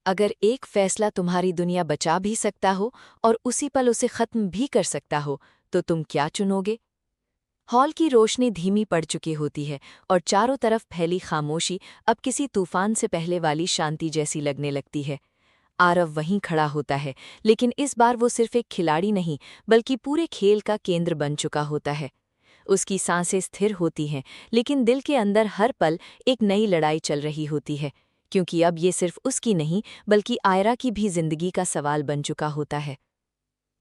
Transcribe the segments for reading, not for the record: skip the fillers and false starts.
अगर एक फैसला तुम्हारी दुनिया बचा भी सकता हो और उसी पल उसे खत्म भी कर सकता हो, तो तुम क्या चुनोगे? हॉल की रोशनी धीमी पड़ चुकी होती है और चारों तरफ फैली खामोशी अब किसी तूफान से पहले वाली शांति जैसी लगने लगती है। आरव वहीं खड़ा होता है, लेकिन इस बार वो सिर्फ एक खिलाड़ी नहीं, बल्कि पूरे खेल का केंद्र बन चुका होता है। उसकी सांसें स्थिर होती हैं, लेकिन दिल के अंदर हर पल एक नई लड़ाई चल रही होती है, क्योंकि अब ये सिर्फ उसकी नहीं, बल्कि आयरा की भी जिंदगी का सवाल बन चुका होता है।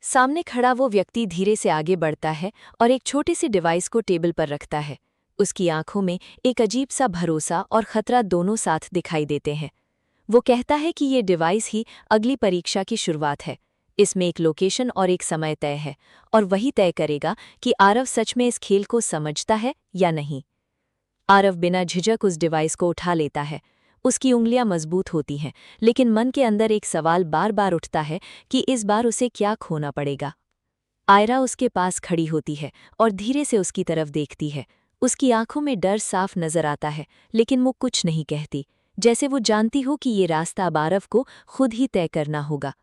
सामने खड़ा वो व्यक्ति धीरे से आगे बढ़ता है और एक छोटे से डिवाइस को टेबल पर रखता है। उसकी आंखों में एक अजीब सा भरोसा और खतरा दोनों साथ दिखाई देते हैं। वो कहता है कि ये डिवाइस ही अगली परीक्षा की शुरुआत है। इसमें एक लोकेशन और एक समय तय है, और वही तय करेगा कि आरव सच में इस खेल को समझता है या नहीं। आरव बिना झिझक उस डिवाइस को उठा लेता है। उसकी उंगलियां मजबूत होती हैं, लेकिन मन के अंदर एक सवाल बार बार उठता है कि इस बार उसे क्या खोना पड़ेगा। आयरा उसके पास खड़ी होती है और धीरे से उसकी तरफ देखती है। उसकी आंखों में डर साफ नजर आता है, लेकिन वो कुछ नहीं कहती, जैसे वो जानती हो कि ये रास्ता अब आरव को खुद ही तय करना होगा।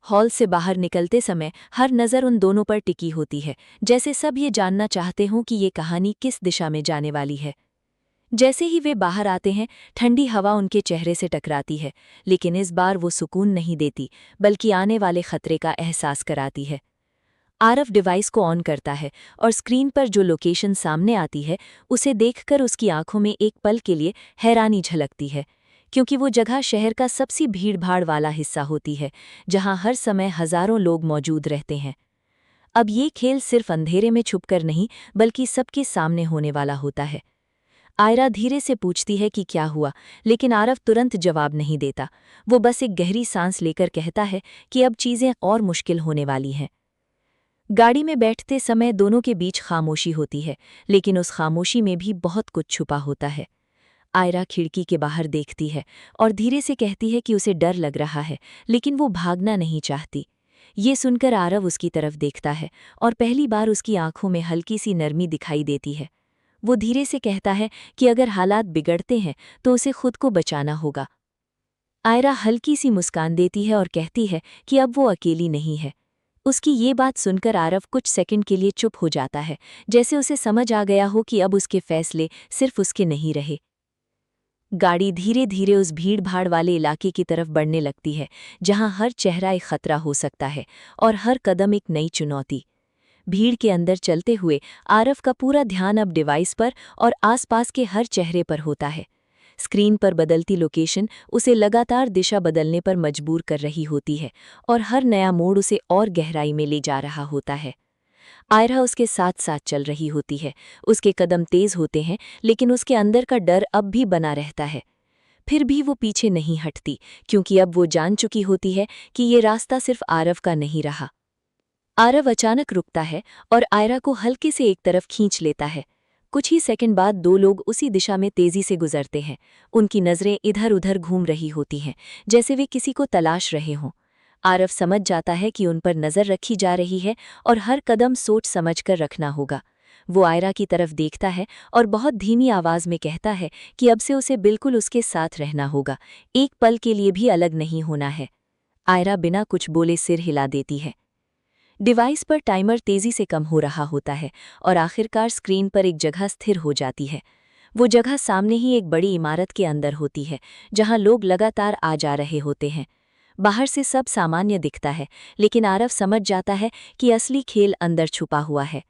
हॉल से बाहर निकलते समय हर नज़र उन दोनों पर टिकी होती है, जैसे सब ये जानना चाहते हों कि ये कहानी किस दिशा में जाने वाली है। जैसे ही वे बाहर आते हैं, ठंडी हवा उनके चेहरे से टकराती है, लेकिन इस बार वो सुकून नहीं देती, बल्कि आने वाले खतरे का एहसास कराती है। आरव डिवाइस को ऑन करता है और स्क्रीन पर जो लोकेशन सामने आती है, उसे देखकर उसकी आंखों में एक पल के लिए हैरानी झलकती है, क्योंकि वो जगह शहर का सबसे भीड़भाड़ वाला हिस्सा होती है, जहां हर समय हजारों लोग मौजूद रहते हैं। अब ये खेल सिर्फ अंधेरे में छुपकर नहीं, बल्कि सबके सामने होने वाला होता है। आयरा धीरे से पूछती है कि क्या हुआ, लेकिन आरव तुरंत जवाब नहीं देता। वो बस एक गहरी सांस लेकर कहता है कि अब चीजें और मुश्किल होने वाली हैं। गाड़ी में बैठते समय दोनों के बीच खामोशी होती है, लेकिन उस खामोशी में भी बहुत कुछ छुपा होता है। आयरा खिड़की के बाहर देखती है और धीरे से कहती है कि उसे डर लग रहा है, लेकिन वो भागना नहीं चाहती। ये सुनकर आरव उसकी तरफ देखता है और पहली बार उसकी आंखों में हल्की सी नरमी दिखाई देती है। वो धीरे से कहता है कि अगर हालात बिगड़ते हैं तो उसे खुद को बचाना होगा। आयरा हल्की सी मुस्कान देती है और कहती है कि अब वो अकेली नहीं है। उसकी ये बात सुनकर आरव कुछ सेकंड के लिए चुप हो जाता है, जैसे उसे समझ आ गया हो कि अब उसके फैसले सिर्फ उसके नहीं रहे। गाड़ी धीरे धीरे उस भीड़-भाड़ वाले इलाके की तरफ बढ़ने लगती है, जहां हर चेहरा एक खतरा हो सकता है और हर कदम एक नई चुनौती। भीड़ के अंदर चलते हुए आरव का पूरा ध्यान अब डिवाइस पर और आसपास के हर चेहरे पर होता है। स्क्रीन पर बदलती लोकेशन उसे लगातार दिशा बदलने पर मजबूर कर रही होती है, और हर नया मोड़ उसे और गहराई में ले जा रहा होता है। आयरा उसके साथ साथ चल रही होती है। उसके कदम तेज होते हैं, लेकिन उसके अंदर का डर अब भी बना रहता है। फिर भी वो पीछे नहीं हटती, क्योंकि अब वो जान चुकी होती है कि ये रास्ता सिर्फ आरव का नहीं रहा। आरव अचानक रुकता है और आयरा को हल्के से एक तरफ खींच लेता है। कुछ ही सेकंड बाद दो लोग उसी दिशा में तेजी से गुजरते हैं। उनकी नजरें इधर उधर घूम रही होती हैं, जैसे वे किसी को तलाश रहे हों। आरव समझ जाता है कि उन पर नजर रखी जा रही है और हर कदम सोच समझकर रखना होगा। वो आयरा की तरफ देखता है और बहुत धीमी आवाज में कहता है कि अब से उसे बिल्कुल उसके साथ रहना होगा, एक पल के लिए भी अलग नहीं होना है। आयरा बिना कुछ बोले सिर हिला देती है। डिवाइस पर टाइमर तेजी से कम हो रहा होता है और आखिरकार स्क्रीन पर एक जगह स्थिर हो जाती है। वो जगह सामने ही एक बड़ी इमारत के अंदर होती है, जहां लोग लगातार आ जा रहे होते हैं। बाहर से सब सामान्य दिखता है, लेकिन आरव समझ जाता है कि असली खेल अंदर छुपा हुआ है।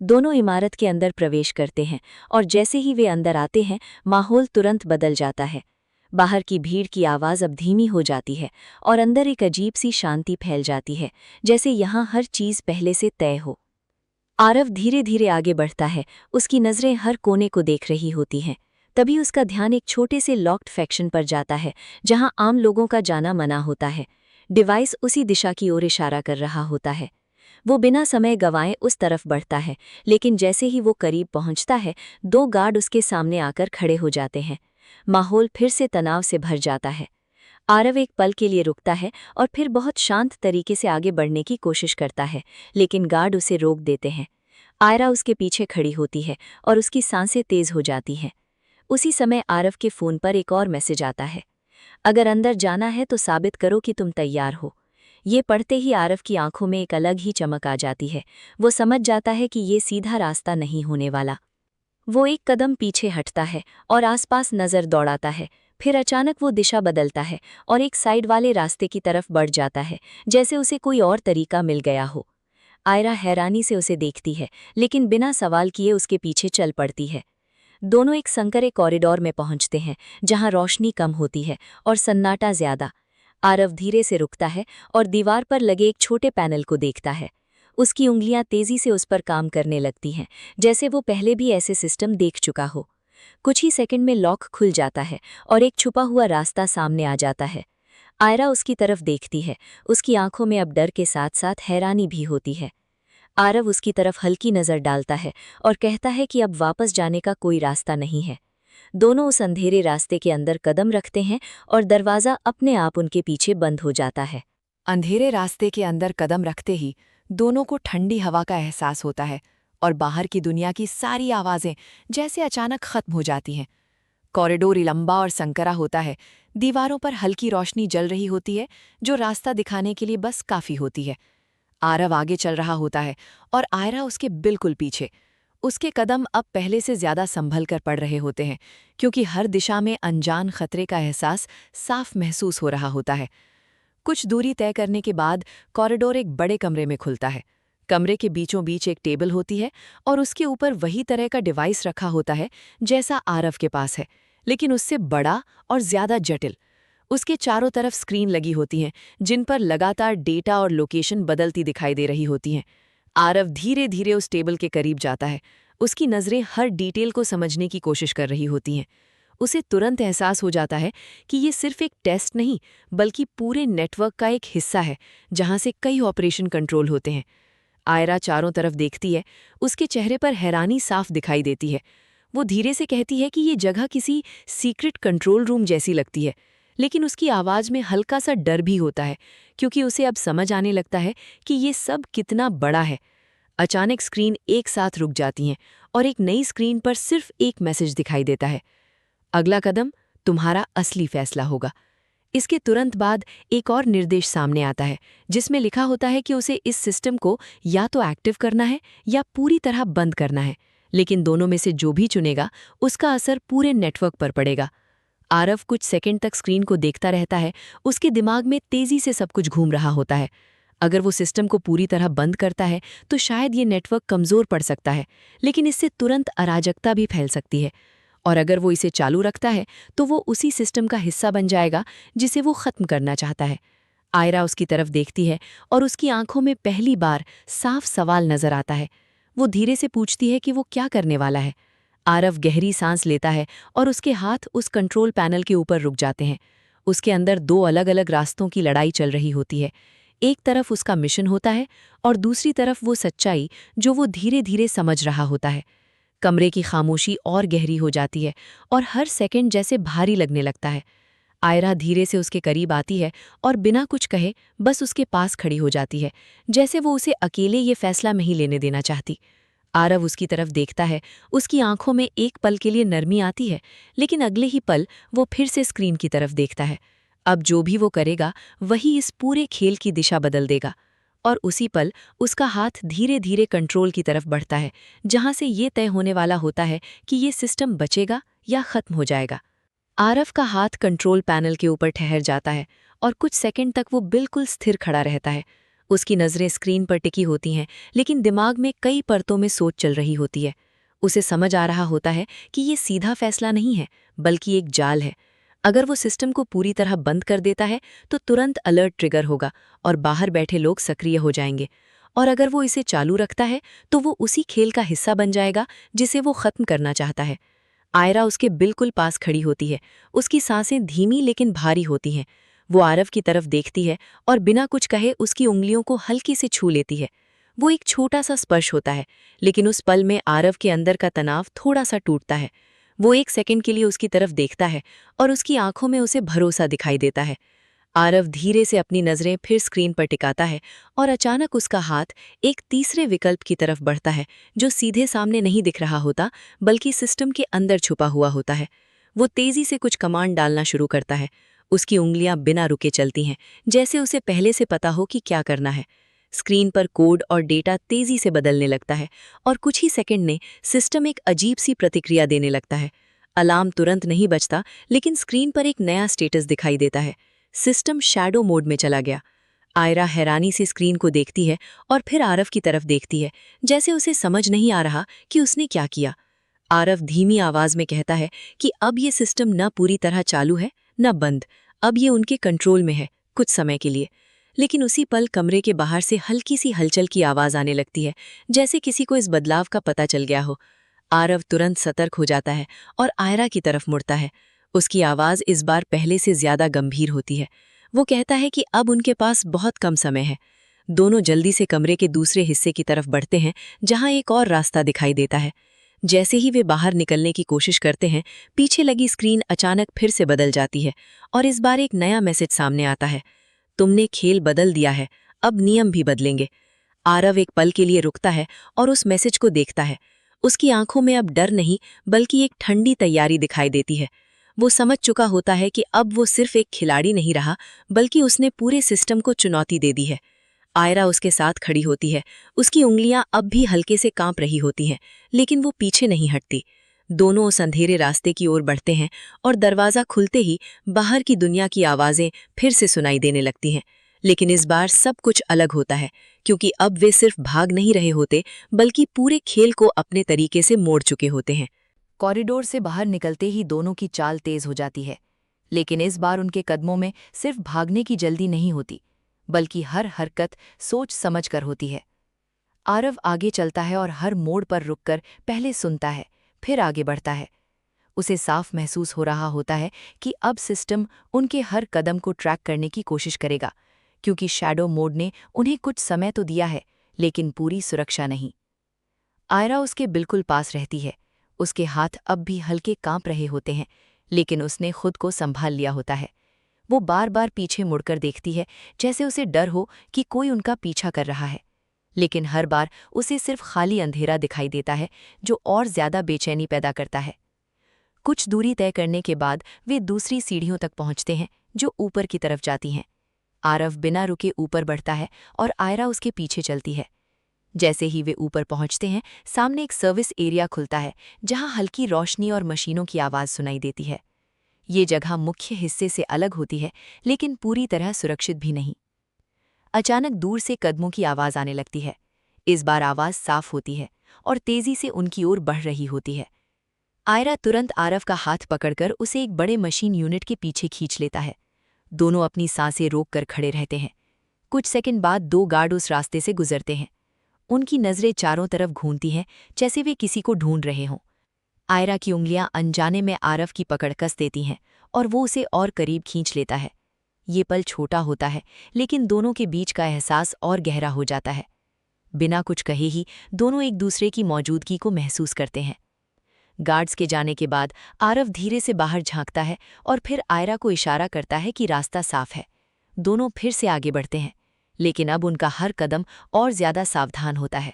दोनों इमारत के अंदर प्रवेश करते हैं, और जैसे ही वे अंदर आते हैं, माहौल तुरंत बदल जाता है। बाहर की भीड़ की आवाज़ अब धीमी हो जाती है और अंदर एक अजीब सी शांति फैल जाती है, जैसे यहाँ हर चीज़ पहले से तय हो। आरव धीरे धीरे आगे बढ़ता है, उसकी नज़रें हर कोने को देख रही होती हैं। तभी उसका ध्यान एक छोटे से लॉक्ड सेक्शन पर जाता है, जहां आम लोगों का जाना मना होता है। डिवाइस उसी दिशा की ओर इशारा कर रहा होता है। वो बिना समय गंवाए उस तरफ बढ़ता है, लेकिन जैसे ही वो करीब पहुंचता है, दो गार्ड उसके सामने आकर खड़े हो जाते हैं। माहौल फिर से तनाव से भर जाता है। आरव एक पल के लिए रुकता है और फिर बहुत शांत तरीके से आगे बढ़ने की कोशिश करता है, लेकिन गार्ड उसे रोक देते हैं। आयरा उसके पीछे खड़ी होती है और उसकी सांसें तेज हो जाती हैं। उसी समय आरव के फ़ोन पर एक और मैसेज आता है। अगर अंदर जाना है तो साबित करो कि तुम तैयार हो। ये पढ़ते ही आरव की आंखों में एक अलग ही चमक आ जाती है। वो समझ जाता है कि ये सीधा रास्ता नहीं होने वाला। वो एक कदम पीछे हटता है और आसपास नजर दौड़ाता है। फिर अचानक वो दिशा बदलता है और एक साइड वाले रास्ते की तरफ बढ़ जाता है, जैसे उसे कोई और तरीका मिल गया हो। आयरा हैरानी से उसे देखती है, लेकिन बिना सवाल किए उसके पीछे चल पड़ती है। दोनों एक संकरे कॉरिडोर में पहुंचते हैं, जहां रोशनी कम होती है और सन्नाटा ज्यादा। आरव धीरे से रुकता है और दीवार पर लगे एक छोटे पैनल को देखता है। उसकी उंगलियां तेजी से उस पर काम करने लगती हैं, जैसे वो पहले भी ऐसे सिस्टम देख चुका हो। कुछ ही सेकंड में लॉक खुल जाता है और एक छुपा हुआ रास्ता सामने आ जाता है। आयरा उसकी तरफ देखती है। उसकी आंखों में अब डर के साथ साथ हैरानी भी होती है। आरव उसकी तरफ हल्की नजर डालता है और कहता है कि अब वापस जाने का कोई रास्ता नहीं है। दोनों उस अंधेरे रास्ते के अंदर कदम रखते हैं और दरवाज़ा अपने आप उनके पीछे बंद हो जाता है। अंधेरे रास्ते के अंदर कदम रखते ही दोनों को ठंडी हवा का एहसास होता है और बाहर की दुनिया की सारी आवाज़ें जैसे अचानक खत्म हो जाती हैं। कॉरिडोर लंबा और संकरा होता है। दीवारों पर हल्की रोशनी जल रही होती है, जो रास्ता दिखाने के लिए बस काफ़ी होती है। आरव आगे चल रहा होता है और आयरा उसके बिल्कुल पीछे। उसके कदम अब पहले से ज्यादा संभल कर पड़ रहे होते हैं, क्योंकि हर दिशा में अनजान खतरे का एहसास साफ महसूस हो रहा होता है। कुछ दूरी तय करने के बाद कॉरिडोर एक बड़े कमरे में खुलता है। कमरे के बीचों बीच एक टेबल होती है और उसके ऊपर वही तरह का डिवाइस रखा होता है जैसा आरव के पास है, लेकिन उससे बड़ा और ज्यादा जटिल। उसके चारों तरफ स्क्रीन लगी होती हैं, जिन पर लगातार डेटा और लोकेशन बदलती दिखाई दे रही होती हैं। आरव धीरे धीरे उस टेबल के करीब जाता है। उसकी नज़रें हर डिटेल को समझने की कोशिश कर रही होती हैं। उसे तुरंत एहसास हो जाता है कि ये सिर्फ एक टेस्ट नहीं, बल्कि पूरे नेटवर्क का एक हिस्सा है, जहां से कई ऑपरेशन कंट्रोल होते हैं। आयरा चारों तरफ देखती है। उसके चेहरे पर हैरानी साफ दिखाई देती है। वो धीरे से कहती है कि ये जगह किसी सीक्रेट कंट्रोल रूम जैसी लगती है, लेकिन उसकी आवाज़ में हल्का सा डर भी होता है, क्योंकि उसे अब समझ आने लगता है कि ये सब कितना बड़ा है। अचानक स्क्रीन एक साथ रुक जाती हैं और एक नई स्क्रीन पर सिर्फ एक मैसेज दिखाई देता है। अगला कदम तुम्हारा असली फैसला होगा। इसके तुरंत बाद एक और निर्देश सामने आता है, जिसमें लिखा होता है कि उसे इस सिस्टम को या तो एक्टिव करना है या पूरी तरह बंद करना है, लेकिन दोनों में से जो भी चुनेगा उसका असर पूरे नेटवर्क पर पड़ेगा। आरव कुछ सेकंड तक स्क्रीन को देखता रहता है। उसके दिमाग में तेजी से सब कुछ घूम रहा होता है। अगर वो सिस्टम को पूरी तरह बंद करता है तो शायद ये नेटवर्क कमज़ोर पड़ सकता है, लेकिन इससे तुरंत अराजकता भी फैल सकती है। और अगर वो इसे चालू रखता है तो वो उसी सिस्टम का हिस्सा बन जाएगा जिसे वो ख़त्म करना चाहता है। आयरा उसकी तरफ देखती है और उसकी आंखों में पहली बार साफ सवाल नजर आता है। वो धीरे से पूछती है कि वो क्या करने वाला है। आरव गहरी सांस लेता है और उसके हाथ उस कंट्रोल पैनल के ऊपर रुक जाते हैं। उसके अंदर दो अलग अलग रास्तों की लड़ाई चल रही होती है। एक तरफ उसका मिशन होता है और दूसरी तरफ वो सच्चाई जो वो धीरे धीरे समझ रहा होता है। कमरे की खामोशी और गहरी हो जाती है और हर सेकंड जैसे भारी लगने लगता है। आयरा धीरे से उसके करीब आती है और बिना कुछ कहे बस उसके पास खड़ी हो जाती है, जैसे वो उसे अकेले ये फैसला नहीं लेने देना चाहती। आरव उसकी तरफ देखता है। उसकी आंखों में एक पल के लिए नरमी आती है, लेकिन अगले ही पल वो फिर से स्क्रीन की तरफ देखता है। अब जो भी वो करेगा वही इस पूरे खेल की दिशा बदल देगा। और उसी पल उसका हाथ धीरे धीरे कंट्रोल की तरफ बढ़ता है, जहां से ये तय होने वाला होता है कि ये सिस्टम बचेगा या खत्म हो जाएगा। आरव का हाथ कंट्रोल पैनल के ऊपर ठहर जाता है और कुछ सेकंड तक वो बिल्कुल स्थिर खड़ा रहता है। उसकी नज़रें स्क्रीन पर टिकी होती हैं, लेकिन दिमाग में कई परतों में सोच चल रही होती है। उसे समझ आ रहा होता है कि ये सीधा फैसला नहीं है, बल्कि एक जाल है। अगर वो सिस्टम को पूरी तरह बंद कर देता है तो तुरंत अलर्ट ट्रिगर होगा और बाहर बैठे लोग सक्रिय हो जाएंगे। और अगर वो इसे चालू रखता है तो वो उसी खेल का हिस्सा बन जाएगा जिसे वो खत्म करना चाहता है। आयरा उसके बिल्कुल पास खड़ी होती है। उसकी सांसें धीमी लेकिन भारी होती हैं। वो आरव की तरफ देखती है और बिना कुछ कहे उसकी उंगलियों को हल्की से छू लेती है। वो एक छोटा सा स्पर्श होता है, लेकिन उस पल में आरव के अंदर का तनाव थोड़ा सा टूटता है। वो एक सेकंड के लिए उसकी तरफ देखता है और उसकी आंखों में उसे भरोसा दिखाई देता है। आरव धीरे से अपनी नज़रें फिर स्क्रीन पर टिकाता है और अचानक उसका हाथ एक तीसरे विकल्प की तरफ बढ़ता है, जो सीधे सामने नहीं दिख रहा होता, बल्कि सिस्टम के अंदर छुपा हुआ होता है। वो तेजी से कुछ कमांड डालना शुरू करता है। उसकी उंगलियां बिना रुके चलती हैं, जैसे उसे पहले से पता हो कि क्या करना है। स्क्रीन पर कोड और डेटा तेजी से बदलने लगता है और कुछ ही सेकंड में सिस्टम एक अजीब सी प्रतिक्रिया देने लगता है। अलार्म तुरंत नहीं बजता, लेकिन स्क्रीन पर एक नया स्टेटस दिखाई देता है। सिस्टम शैडो मोड में चला गया। आयरा हैरानी से स्क्रीन को देखती है और फिर आरव की तरफ देखती है, जैसे उसे समझ नहीं आ रहा कि उसने क्या किया। आरव धीमी आवाज में कहता है कि अब ये सिस्टम न पूरी तरह चालू है न बंद, अब ये उनके कंट्रोल में है कुछ समय के लिए। लेकिन उसी पल कमरे के बाहर से हल्की सी हलचल की आवाज आने लगती है, जैसे किसी को इस बदलाव का पता चल गया हो। आरव तुरंत सतर्क हो जाता है और आयरा की तरफ मुड़ता है। उसकी आवाज इस बार पहले से ज्यादा गंभीर होती है। वो कहता है कि अब उनके पास बहुत कम समय है। दोनों जल्दी से कमरे के दूसरे हिस्से की तरफ बढ़ते हैं, जहां एक और रास्ता दिखाई देता है। जैसे ही वे बाहर निकलने की कोशिश करते हैं, पीछे लगी स्क्रीन अचानक फिर से बदल जाती है और इस बार एक नया मैसेज सामने आता है। तुमने खेल बदल दिया है, अब नियम भी बदलेंगे। आरव एक पल के लिए रुकता है और उस मैसेज को देखता है। उसकी आंखों में अब डर नहीं, बल्कि एक ठंडी तैयारी दिखाई देती है। वो समझ चुका होता है कि अब वो सिर्फ एक खिलाड़ी नहीं रहा, बल्कि उसने पूरे सिस्टम को चुनौती दे दी है। आयरा उसके साथ खड़ी होती है। उसकी उंगलियां अब भी हल्के से कांप रही होती हैं, लेकिन वो पीछे नहीं हटती। दोनों उस अंधेरे रास्ते की ओर बढ़ते हैं और दरवाजा खुलते ही बाहर की दुनिया की आवाजें फिर से सुनाई देने लगती हैं। लेकिन इस बार सब कुछ अलग होता है, क्योंकि अब वे सिर्फ भाग नहीं रहे होते, बल्कि पूरे खेल को अपने तरीके से मोड़ चुके होते हैं। कॉरिडोर से बाहर निकलते ही दोनों की चाल तेज हो जाती है, लेकिन इस बार उनके कदमों में सिर्फ भागने की जल्दी नहीं होती, बल्कि हर हरकत सोच समझ कर होती है। आरव आगे चलता है और हर मोड़ पर रुककर पहले सुनता है, फिर आगे बढ़ता है। उसे साफ महसूस हो रहा होता है कि अब सिस्टम उनके हर कदम को ट्रैक करने की कोशिश करेगा, क्योंकि शैडो मोड ने उन्हें कुछ समय तो दिया है, लेकिन पूरी सुरक्षा नहीं। आयरा उसके बिल्कुल पास रहती है। उसके हाथ अब भी हल्के कांप रहे होते हैं, लेकिन उसने खुद को संभाल लिया होता है। वो बार बार पीछे मुड़कर देखती है, जैसे उसे डर हो कि कोई उनका पीछा कर रहा है। लेकिन हर बार उसे सिर्फ खाली अंधेरा दिखाई देता है, जो और ज्यादा बेचैनी पैदा करता है। कुछ दूरी तय करने के बाद वे दूसरी सीढ़ियों तक पहुंचते हैं, जो ऊपर की तरफ जाती हैं। आरव बिना रुके ऊपर बढ़ता है और आयरा उसके पीछे चलती है। जैसे ही वे ऊपर पहुंचते हैं, सामने एक सर्विस एरिया खुलता है, जहां हल्की रोशनी और मशीनों की आवाज सुनाई देती है। ये जगह मुख्य हिस्से से अलग होती है, लेकिन पूरी तरह सुरक्षित भी नहीं। अचानक दूर से कदमों की आवाज आने लगती है। इस बार आवाज साफ होती है और तेजी से उनकी ओर बढ़ रही होती है। आयरा तुरंत आरव का हाथ पकड़कर उसे एक बड़े मशीन यूनिट के पीछे खींच लेता है। दोनों अपनी सांसें रोककर खड़े रहते हैं। कुछ सेकंड बाद दो गार्ड उस रास्ते से गुजरते हैं। उनकी नजरें चारों तरफ घूमती हैं, जैसे वे किसी को ढूंढ रहे हों। आयरा की उंगलियां अनजाने में आरव की पकड़ कस देती हैं और वो उसे और करीब खींच लेता है। ये पल छोटा होता है, लेकिन दोनों के बीच का एहसास और गहरा हो जाता है। बिना कुछ कहे ही दोनों एक दूसरे की मौजूदगी को महसूस करते हैं। गार्ड्स के जाने के बाद आरव धीरे से बाहर झांकता है और फिर आयरा को इशारा करता है कि रास्ता साफ है। दोनों फिर से आगे बढ़ते हैं, लेकिन अब उनका हर कदम और ज्यादा सावधान होता है।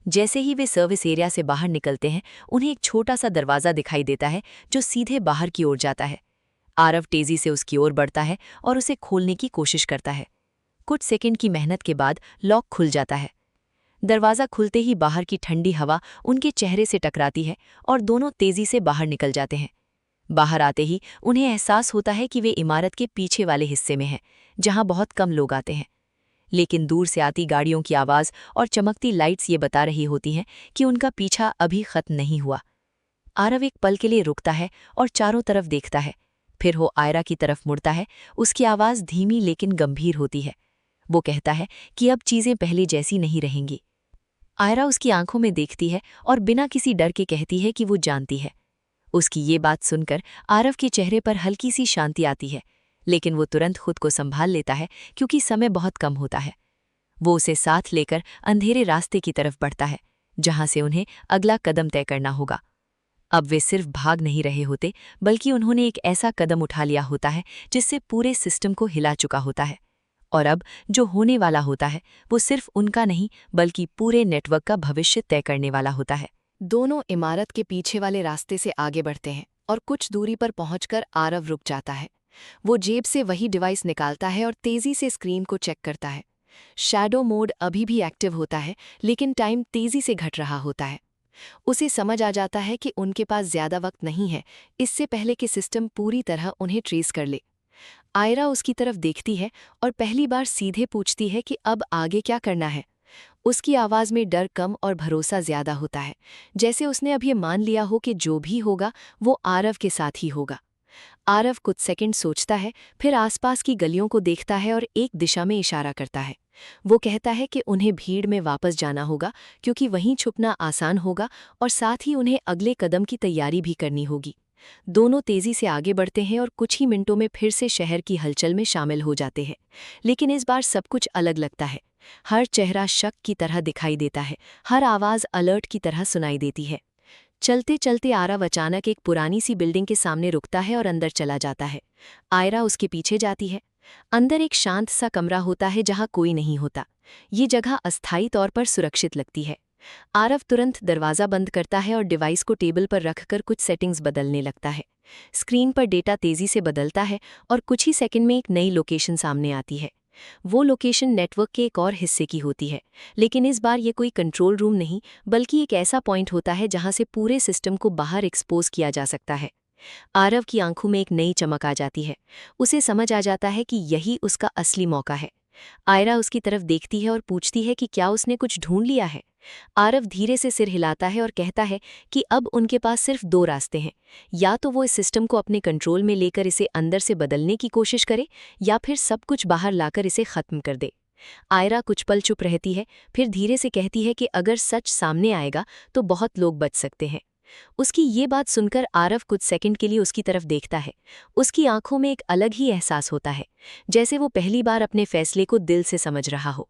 जैसे ही वे सर्विस एरिया से बाहर निकलते हैं, उन्हें एक छोटा सा दरवाज़ा दिखाई देता है, जो सीधे बाहर की ओर जाता है। आरव तेजी से उसकी ओर बढ़ता है और उसे खोलने की कोशिश करता है। कुछ सेकंड की मेहनत के बाद लॉक खुल जाता है। दरवाज़ा खुलते ही बाहर की ठंडी हवा उनके चेहरे से टकराती है और दोनों तेजी से बाहर निकल जाते हैं। बाहर आते ही उन्हें एहसास होता है कि वे इमारत के पीछे वाले हिस्से में हैं, जहां बहुत कम लोग आते हैं। लेकिन दूर से आती गाड़ियों की आवाज़ और चमकती लाइट्स ये बता रही होती हैं कि उनका पीछा अभी खत्म नहीं हुआ। आरव एक पल के लिए रुकता है और चारों तरफ देखता है। फिर वो आयरा की तरफ मुड़ता है। उसकी आवाज़ धीमी लेकिन गंभीर होती है। वो कहता है कि अब चीज़ें पहले जैसी नहीं रहेंगी। आयरा उसकी आंखों में देखती है और बिना किसी डर के कहती है कि वो जानती है। उसकी ये बात सुनकर आरव के चेहरे पर हल्की सी शांति आती है, लेकिन वो तुरंत खुद को संभाल लेता है, क्योंकि समय बहुत कम होता है। वो उसे साथ लेकर अंधेरे रास्ते की तरफ बढ़ता है, जहां से उन्हें अगला कदम तय करना होगा। अब वे सिर्फ भाग नहीं रहे होते, बल्कि उन्होंने एक ऐसा कदम उठा लिया होता है जिससे पूरे सिस्टम को हिला चुका होता है। और अब जो होने वाला होता है वो सिर्फ उनका नहीं, बल्कि पूरे नेटवर्क का भविष्य तय करने वाला होता है। दोनों इमारत के पीछे वाले रास्ते से आगे बढ़ते हैं और कुछ दूरी पर पहुंचकर आरव रुक जाता है। वो जेब से वही डिवाइस निकालता है और तेजी से स्क्रीन को चेक करता है। शैडो मोड अभी भी एक्टिव होता है, लेकिन टाइम तेजी से घट रहा होता है। उसे समझ आ जाता है कि उनके पास ज्यादा वक्त नहीं है, इससे पहले कि सिस्टम पूरी तरह उन्हें ट्रेस कर ले। आयरा उसकी तरफ देखती है और पहली बार सीधे पूछती है कि अब आगे क्या करना है। उसकी आवाज में डर कम और भरोसा ज्यादा होता है, जैसे उसने अब ये मान लिया हो कि जो भी होगा वो आरव के साथ ही होगा। आरव कुछ सेकंड सोचता है, फिर आसपास की गलियों को देखता है और एक दिशा में इशारा करता है। वो कहता है कि उन्हें भीड़ में वापस जाना होगा, क्योंकि वहीं छुपना आसान होगा और साथ ही उन्हें अगले कदम की तैयारी भी करनी होगी। दोनों तेजी से आगे बढ़ते हैं और कुछ ही मिनटों में फिर से शहर की हलचल में शामिल हो जाते हैं। लेकिन इस बार सब कुछ अलग लगता है। हर चेहरा शक की तरह दिखाई देता है, हर आवाज अलर्ट की तरह सुनाई देती है। चलते चलते आरव अचानक एक पुरानी सी बिल्डिंग के सामने रुकता है और अंदर चला जाता है। आयरा उसके पीछे जाती है। अंदर एक शांत सा कमरा होता है जहां कोई नहीं होता। ये जगह अस्थायी तौर पर सुरक्षित लगती है। आरव तुरंत दरवाज़ा बंद करता है और डिवाइस को टेबल पर रखकर कुछ सेटिंग्स बदलने लगता है। स्क्रीन पर डेटा तेजी से बदलता है और कुछ ही सेकंड में एक नई लोकेशन सामने आती है। वो लोकेशन नेटवर्क के एक और हिस्से की होती है, लेकिन इस बार ये कोई कंट्रोल रूम नहीं, बल्कि एक ऐसा पॉइंट होता है जहां से पूरे सिस्टम को बाहर एक्सपोज किया जा सकता है। आरव की आंखों में एक नई चमक आ जाती है। उसे समझ आ जाता है कि यही उसका असली मौका है। आयरा उसकी तरफ देखती है और पूछती है कि क्या उसने कुछ ढूंढ लिया है। आरव धीरे से सिर हिलाता है और कहता है कि अब उनके पास सिर्फ दो रास्ते हैं। या तो वो इस सिस्टम को अपने कंट्रोल में लेकर इसे अंदर से बदलने की कोशिश करे, या फिर सब कुछ बाहर लाकर इसे खत्म कर दे। आयरा कुछ पल चुप रहती है, फिर धीरे से कहती है कि अगर सच सामने आएगा तो बहुत लोग बच सकते हैं। उसकी ये बात सुनकर आरव कुछ सेकंड के लिए उसकी तरफ देखता है। उसकी आंखों में एक अलग ही एहसास होता है, जैसे वो पहली बार अपने फैसले को दिल से समझ रहा हो।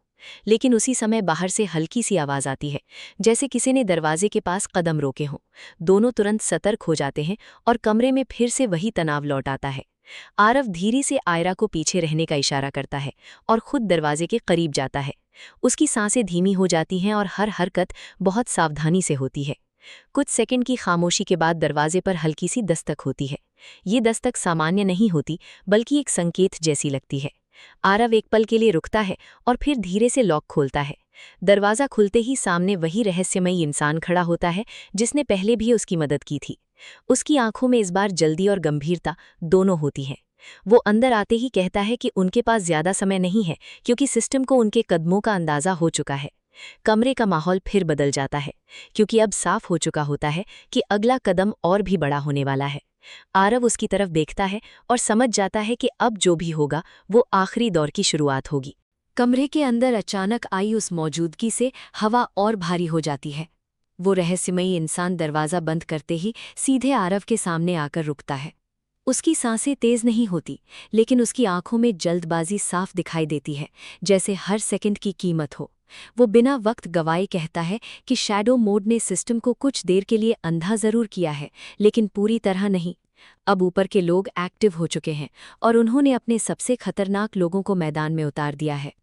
लेकिन उसी समय बाहर से हल्की सी आवाज आती है, जैसे किसी ने दरवाजे के पास कदम रोके हों। दोनों तुरंत सतर्क हो जाते हैं और कमरे में फिर से वही तनाव लौट आता है। आरव धीरे से आयरा को पीछे रहने का इशारा करता है और खुद दरवाजे के करीब जाता है। उसकी सांसें धीमी हो जाती हैं और हर हरकत बहुत सावधानी से होती है। कुछ सेकंड की खामोशी के बाद दरवाजे पर हल्की सी दस्तक होती है। ये दस्तक सामान्य नहीं होती, बल्कि एक संकेत जैसी लगती है। आरव एक पल के लिए रुकता है और फिर धीरे से लॉक खोलता है। दरवाज़ा खुलते ही सामने वही रहस्यमयी इंसान खड़ा होता है जिसने पहले भी उसकी मदद की थी। उसकी आंखों में इस बार जल्दी और गंभीरता दोनों होती हैं। वो अंदर आते ही कहता है कि उनके पास ज्यादा समय नहीं है, क्योंकि सिस्टम को उनके कदमों का अंदाजा हो चुका है। कमरे का माहौल फिर बदल जाता है, क्योंकि अब साफ हो चुका होता है कि अगला कदम और भी बड़ा होने वाला है। आरव उसकी तरफ देखता है और समझ जाता है कि अब जो भी होगा वो आखिरी दौर की शुरुआत होगी। कमरे के अंदर अचानक आई उस मौजूदगी से हवा और भारी हो जाती है। वो रहस्यमयी इंसान दरवाज़ा बंद करते ही सीधे आरव के सामने आकर रुकता है। उसकी सांसें तेज नहीं होती, लेकिन उसकी आंखों में जल्दबाजी साफ दिखाई देती है, जैसे हर सेकंड की कीमत हो। वो बिना वक्त गवाए कहता है कि शैडो मोड ने सिस्टम को कुछ देर के लिए अंधा जरूर किया है, लेकिन पूरी तरह नहीं। अब ऊपर के लोग एक्टिव हो चुके हैं और उन्होंने अपने सबसे खतरनाक लोगों को मैदान में उतार दिया है।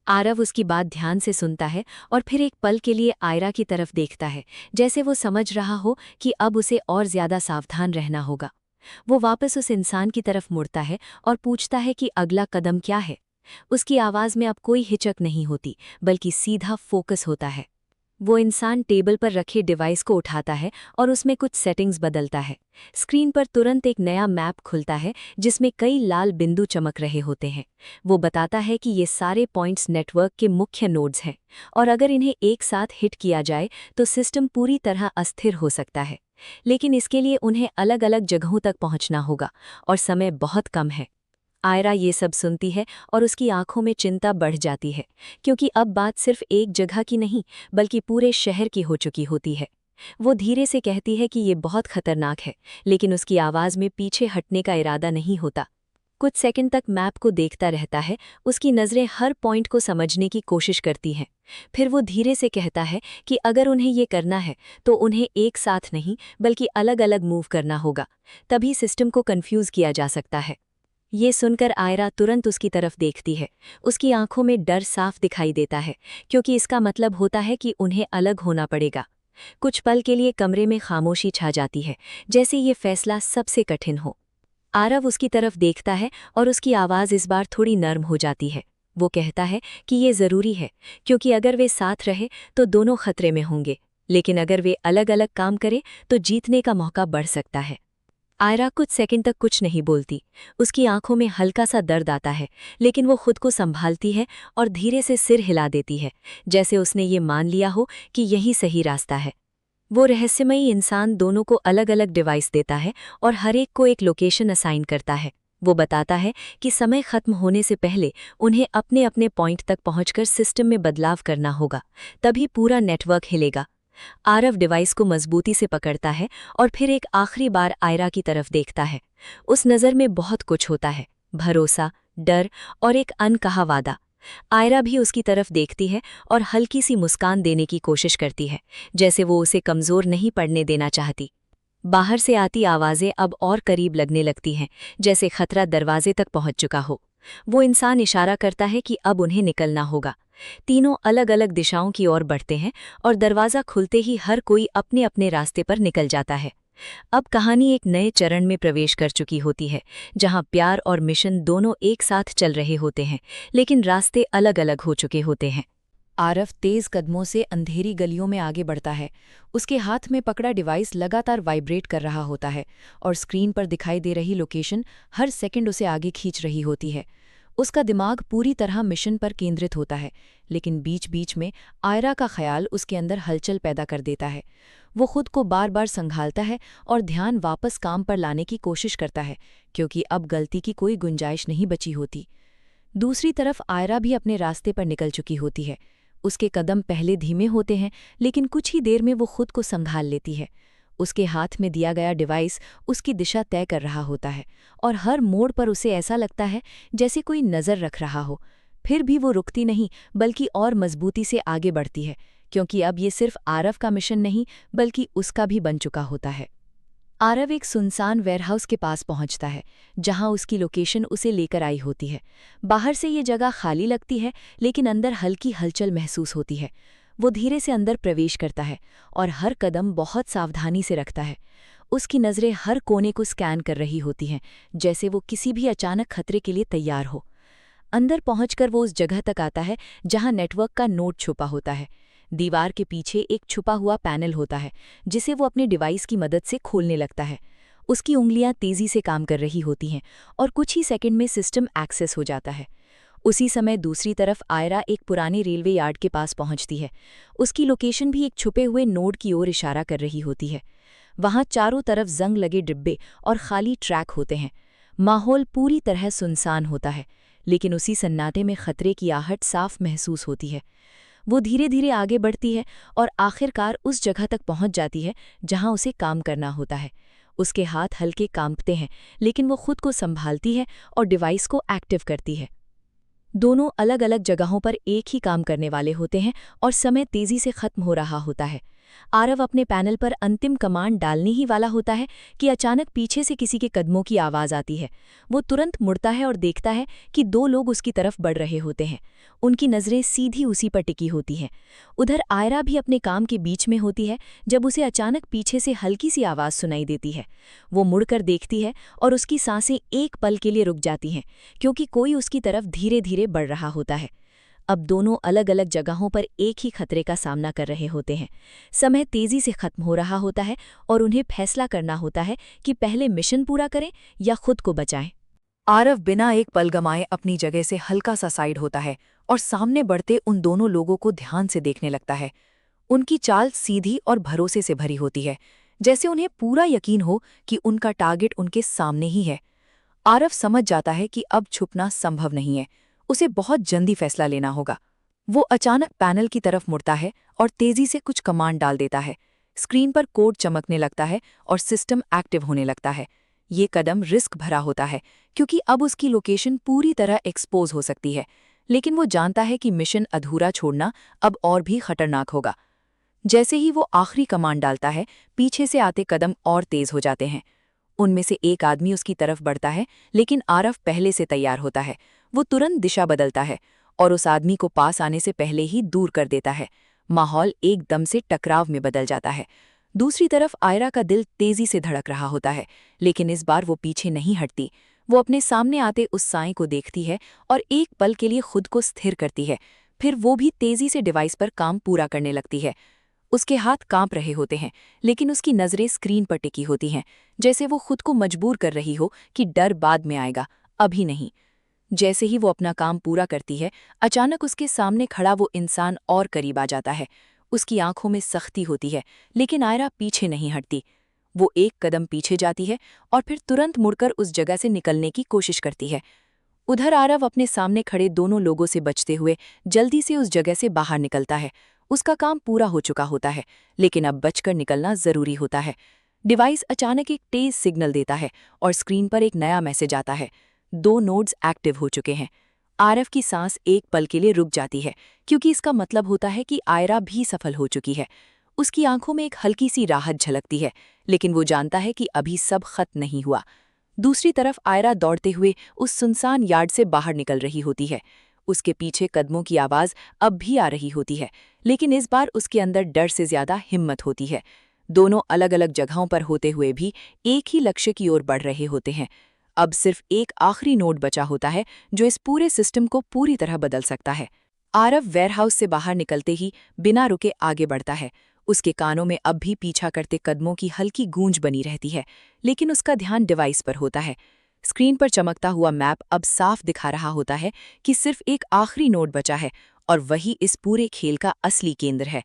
आरव उसकी बात ध्यान से सुनता है और फिर एक पल के लिए आयरा की तरफ देखता है, जैसे वो समझ रहा हो कि अब उसे और ज्यादा सावधान रहना होगा। वो वापस उस इंसान की तरफ मुड़ता है और पूछता है कि अगला कदम क्या है। उसकी आवाज़ में अब कोई हिचक नहीं होती, बल्कि सीधा फोकस होता है। वो इंसान टेबल पर रखे डिवाइस को उठाता है और उसमें कुछ सेटिंग्स बदलता है। स्क्रीन पर तुरंत एक नया मैप खुलता है जिसमें कई लाल बिंदु चमक रहे होते हैं। वो बताता है कि ये सारे पॉइंट्स नेटवर्क के मुख्य नोड्स हैं और अगर इन्हें एक साथ हिट किया जाए तो सिस्टम पूरी तरह अस्थिर हो सकता है। लेकिन इसके लिए उन्हें अलग अलग जगहों तक पहुंचना होगा और समय बहुत कम है। आयरा ये सब सुनती है और उसकी आंखों में चिंता बढ़ जाती है, क्योंकि अब बात सिर्फ एक जगह की नहीं, बल्कि पूरे शहर की हो चुकी होती है। वो धीरे से कहती है कि ये बहुत खतरनाक है, लेकिन उसकी आवाज़ में पीछे हटने का इरादा नहीं होता। कुछ सेकंड तक मैप को देखता रहता है, उसकी नज़रें हर पॉइंट को समझने की कोशिश करती हैं। फिर वो धीरे से कहता है कि अगर उन्हें ये करना है तो उन्हें एक साथ नहीं, बल्कि अलग अलग मूव करना होगा, तभी सिस्टम को कन्फ्यूज़ किया जा सकता है। ये सुनकर आयरा तुरंत उसकी तरफ देखती है। उसकी आंखों में डर साफ दिखाई देता है, क्योंकि इसका मतलब होता है कि उन्हें अलग होना पड़ेगा। कुछ पल के लिए कमरे में खामोशी छा जाती है, जैसे ये फैसला सबसे कठिन हो। आरव उसकी तरफ देखता है और उसकी आवाज़ इस बार थोड़ी नर्म हो जाती है। वो कहता है कि ये ज़रूरी है, क्योंकि अगर वे साथ रहे तो दोनों खतरे में होंगे, लेकिन अगर वे अलग अलग काम करें तो जीतने का मौका बढ़ सकता है। आयरा कुछ सेकंड तक कुछ नहीं बोलती। उसकी आंखों में हल्का सा दर्द आता है, लेकिन वो खुद को संभालती है और धीरे से सिर हिला देती है, जैसे उसने ये मान लिया हो कि यही सही रास्ता है। वो रहस्यमयी इंसान दोनों को अलग अलग डिवाइस देता है और हर एक को एक लोकेशन असाइन करता है। वो बताता है कि समय खत्म होने से पहले उन्हें अपने अपने पॉइंट तक पहुंचकर सिस्टम में बदलाव करना होगा, तभी पूरा नेटवर्क हिलेगा। आरव डिवाइस को मजबूती से पकड़ता है और फिर एक आखिरी बार आयरा की तरफ देखता है। उस नज़र में बहुत कुछ होता है, भरोसा, डर और एक अनकहा वादा। आयरा भी उसकी तरफ देखती है और हल्की सी मुस्कान देने की कोशिश करती है, जैसे वो उसे कमज़ोर नहीं पड़ने देना चाहती। बाहर से आती आवाज़ें अब और करीब लगने लगती हैं, जैसे खतरा दरवाजे तक पहुंच चुका हो। वो इंसान इशारा करता है कि अब उन्हें निकलना होगा। तीनों अलग अलग दिशाओं की ओर बढ़ते हैं और दरवाज़ा खुलते ही हर कोई अपने अपने रास्ते पर निकल जाता है। अब कहानी एक नए चरण में प्रवेश कर चुकी होती है, जहां प्यार और मिशन दोनों एक साथ चल रहे होते हैं, लेकिन रास्ते अलग अलग हो चुके होते हैं। आरव तेज कदमों से अंधेरी गलियों में आगे बढ़ता है। उसके हाथ में पकड़ा डिवाइस लगातार वाइब्रेट कर रहा होता है और स्क्रीन पर दिखाई दे रही लोकेशन हर सेकंड उसे आगे खींच रही होती है। उसका दिमाग पूरी तरह मिशन पर केंद्रित होता है, लेकिन बीच बीच में आयरा का ख्याल उसके अंदर हलचल पैदा कर देता है। वो खुद को बार बार संभालता है और ध्यान वापस काम पर लाने की कोशिश करता है, क्योंकि अब गलती की कोई गुंजाइश नहीं बची होती। दूसरी तरफ आयरा भी अपने रास्ते पर निकल चुकी होती है। उसके कदम पहले धीमे होते हैं, लेकिन कुछ ही देर में वो खुद को संभाल लेती है। उसके हाथ में दिया गया डिवाइस उसकी दिशा तय कर रहा होता है और हर मोड़ पर उसे ऐसा लगता है जैसे कोई नज़र रख रहा हो। फिर भी वो रुकती नहीं, बल्कि और मजबूती से आगे बढ़ती है, क्योंकि अब ये सिर्फ आरव का मिशन नहीं, बल्कि उसका भी बन चुका होता है। आरव एक सुनसान वेयरहाउस के पास पहुंचता है, जहां उसकी लोकेशन उसे लेकर आई होती है। बाहर से ये जगह खाली लगती है, लेकिन अंदर हल्की हलचल महसूस होती है। वो धीरे से अंदर प्रवेश करता है और हर कदम बहुत सावधानी से रखता है। उसकी नज़रें हर कोने को स्कैन कर रही होती हैं, जैसे वो किसी भी अचानक खतरे के लिए तैयार हो। अंदर पहुंचकर वो उस जगह तक आता है जहां नेटवर्क का नोड छुपा होता है। दीवार के पीछे एक छुपा हुआ पैनल होता है, जिसे वो अपने डिवाइस की मदद से खोलने लगता है। उसकी उंगलियां तेजी से काम कर रही होती हैं और कुछ ही सेकंड में सिस्टम एक्सेस हो जाता है। उसी समय दूसरी तरफ आयरा एक पुराने रेलवे यार्ड के पास पहुंचती है। उसकी लोकेशन भी एक छुपे हुए नोड की ओर इशारा कर रही होती है। वहां चारों तरफ जंग लगे डिब्बे और खाली ट्रैक होते हैं। माहौल पूरी तरह सुनसान होता है, लेकिन उसी सन्नाटे में खतरे की आहट साफ महसूस होती है। वो धीरे धीरे आगे बढ़ती है और आखिरकार उस जगह तक पहुंच जाती है जहां उसे काम करना होता है। उसके हाथ हल्के कांपते हैं, लेकिन वो खुद को संभालती है और डिवाइस को एक्टिव करती है। दोनों अलग अलग जगहों पर एक ही काम करने वाले होते हैं और समय तेजी से खत्म हो रहा होता है। आरव अपने पैनल पर अंतिम कमांड डालने ही वाला होता है कि अचानक पीछे से किसी के कदमों की आवाज़ आती है। वो तुरंत मुड़ता है और देखता है कि दो लोग उसकी तरफ बढ़ रहे होते हैं। उनकी नज़रें सीधी उसी पर टिकी होती हैं। उधर आयरा भी अपने काम के बीच में होती है जब उसे अचानक पीछे से हल्की सी आवाज़ सुनाई देती है। वो मुड़कर देखती है और उसकी सांसें एक पल के लिए रुक जाती हैं, क्योंकि कोई उसकी तरफ धीरे धीरे बढ़ रहा होता है। अब दोनों अलग अलग जगहों पर एक ही खतरे का सामना कर रहे होते हैं। समय तेजी से खत्म हो रहा होता है और उन्हें फैसला करना होता है कि पहले मिशन पूरा करें या खुद को बचाएं। आरव बिना एक पल गमाए अपनी जगह से हल्का सा साइड होता है और सामने बढ़ते उन दोनों लोगों को ध्यान से देखने लगता है। उनकी चाल सीधी और भरोसे से भरी होती है, जैसे उन्हें पूरा यकीन हो कि उनका टारगेट उनके सामने ही है। आरव समझ जाता है कि अब छुपना संभव नहीं है, उसे बहुत जल्दी फैसला लेना होगा। वो अचानक पैनल की तरफ मुड़ता है और तेजी से कुछ कमांड डाल देता है। स्क्रीन पर कोड चमकने लगता है और सिस्टम एक्टिव होने लगता है। ये कदम रिस्क भरा होता है, क्योंकि अब उसकी लोकेशन पूरी तरह एक्सपोज हो सकती है, लेकिन वो जानता है कि मिशन अधूरा छोड़ना अब और भी खतरनाक होगा। जैसे ही वो आखिरी कमांड डालता है, पीछे से आते कदम और तेज हो जाते हैं। उनमें से एक आदमी उसकी तरफ बढ़ता है, लेकिन आरव पहले से तैयार होता है। वो तुरंत दिशा बदलता है और उस आदमी को पास आने से पहले ही दूर कर देता है। माहौल एकदम से टकराव में बदल जाता है। दूसरी तरफ आयरा का दिल तेजी से धड़क रहा होता है, लेकिन इस बार वो पीछे नहीं हटती। वो अपने सामने आते उस साईं को देखती है और एक पल के लिए खुद को स्थिर करती है। फिर वो भी तेजी से डिवाइस पर काम पूरा करने लगती है। उसके हाथ कांप रहे होते हैं, लेकिन उसकी नजरें स्क्रीन पर टिकी होती हैं, जैसे वो खुद को मजबूर कर रही हो कि डर बाद में आएगा, अभी नहीं। जैसे ही वो अपना काम पूरा करती है, अचानक उसके सामने खड़ा वो इंसान और करीब आ जाता है। उसकी आंखों में सख्ती होती है, लेकिन आयरा पीछे नहीं हटती। वो एक कदम पीछे जाती है और फिर तुरंत मुड़कर उस जगह से निकलने की कोशिश करती है। उधर आरव अपने सामने खड़े दोनों लोगों से बचते हुए जल्दी से उस जगह से बाहर निकलता है। उसका काम पूरा हो चुका होता है, लेकिन अब बचकर निकलना जरूरी होता है। डिवाइस अचानक एक तेज सिग्नल देता है और स्क्रीन पर एक नया मैसेज आता है। 2 नोड्स एक्टिव हो चुके हैं। आरव की सांस एक पल के लिए रुक जाती है, क्योंकि इसका मतलब होता है कि आयरा भी सफल हो चुकी है। उसकी आंखों में एक हल्की सी राहत झलकती है, लेकिन वो जानता है कि अभी सब खत्म नहीं हुआ। दूसरी तरफ आयरा दौड़ते हुए उस सुनसान यार्ड से बाहर निकल रही होती है। उसके पीछे कदमों की आवाज अब भी आ रही होती है, लेकिन इस बार उसके अंदर डर से ज्यादा हिम्मत होती है। दोनों अलग अलग जगहों पर होते हुए भी एक ही लक्ष्य की ओर बढ़ रहे होते हैं। अब सिर्फ एक आखिरी नोड बचा होता है, जो इस पूरे सिस्टम को पूरी तरह बदल सकता है। आरव वेयरहाउस से बाहर निकलते ही बिना रुके आगे बढ़ता है। उसके कानों में अब भी पीछा करते कदमों की हल्की गूंज बनी रहती है, लेकिन उसका ध्यान डिवाइस पर होता है। स्क्रीन पर चमकता हुआ मैप अब साफ दिखा रहा होता है कि सिर्फ एक आखिरी नोड बचा है, और वही इस पूरे खेल का असली केंद्र है।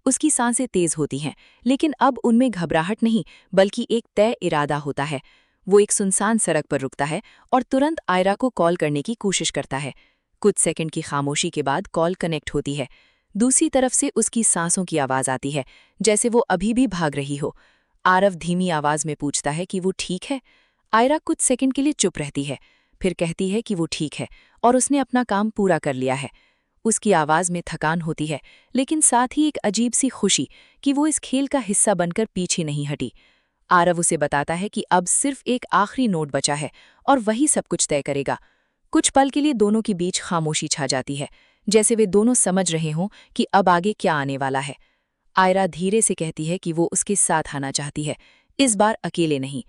उसकी सांसें तेज होती हैं, लेकिन अब उनमें घबराहट नहीं, बल्कि एक तय इरादा होता है। वो एक सुनसान सड़क पर रुकता है और तुरंत आयरा को कॉल करने की कोशिश करता है। कुछ सेकंड की खामोशी के बाद कॉल कनेक्ट होती है। दूसरी तरफ से उसकी सांसों की आवाज आती है, जैसे वो अभी भी भाग रही हो। आरव धीमी आवाज में पूछता है कि वो ठीक है। आयरा कुछ सेकंड के लिए चुप रहती है, फिर कहती है कि वो ठीक है और उसने अपना काम पूरा कर लिया है। उसकी आवाज में थकान होती है, लेकिन साथ ही एक अजीब सी खुशी कि वो इस खेल का हिस्सा बनकर पीछे नहीं हटी। आरव उसे बताता है कि अब सिर्फ एक आखिरी नोट बचा है और वही सब कुछ तय करेगा। कुछ पल के लिए दोनों के बीच खामोशी छा जाती है, जैसे वे दोनों समझ रहे हों कि अब आगे क्या आने वाला है। आयरा धीरे से कहती है कि वो उसके साथ आना चाहती है, इस बार अकेले नहीं।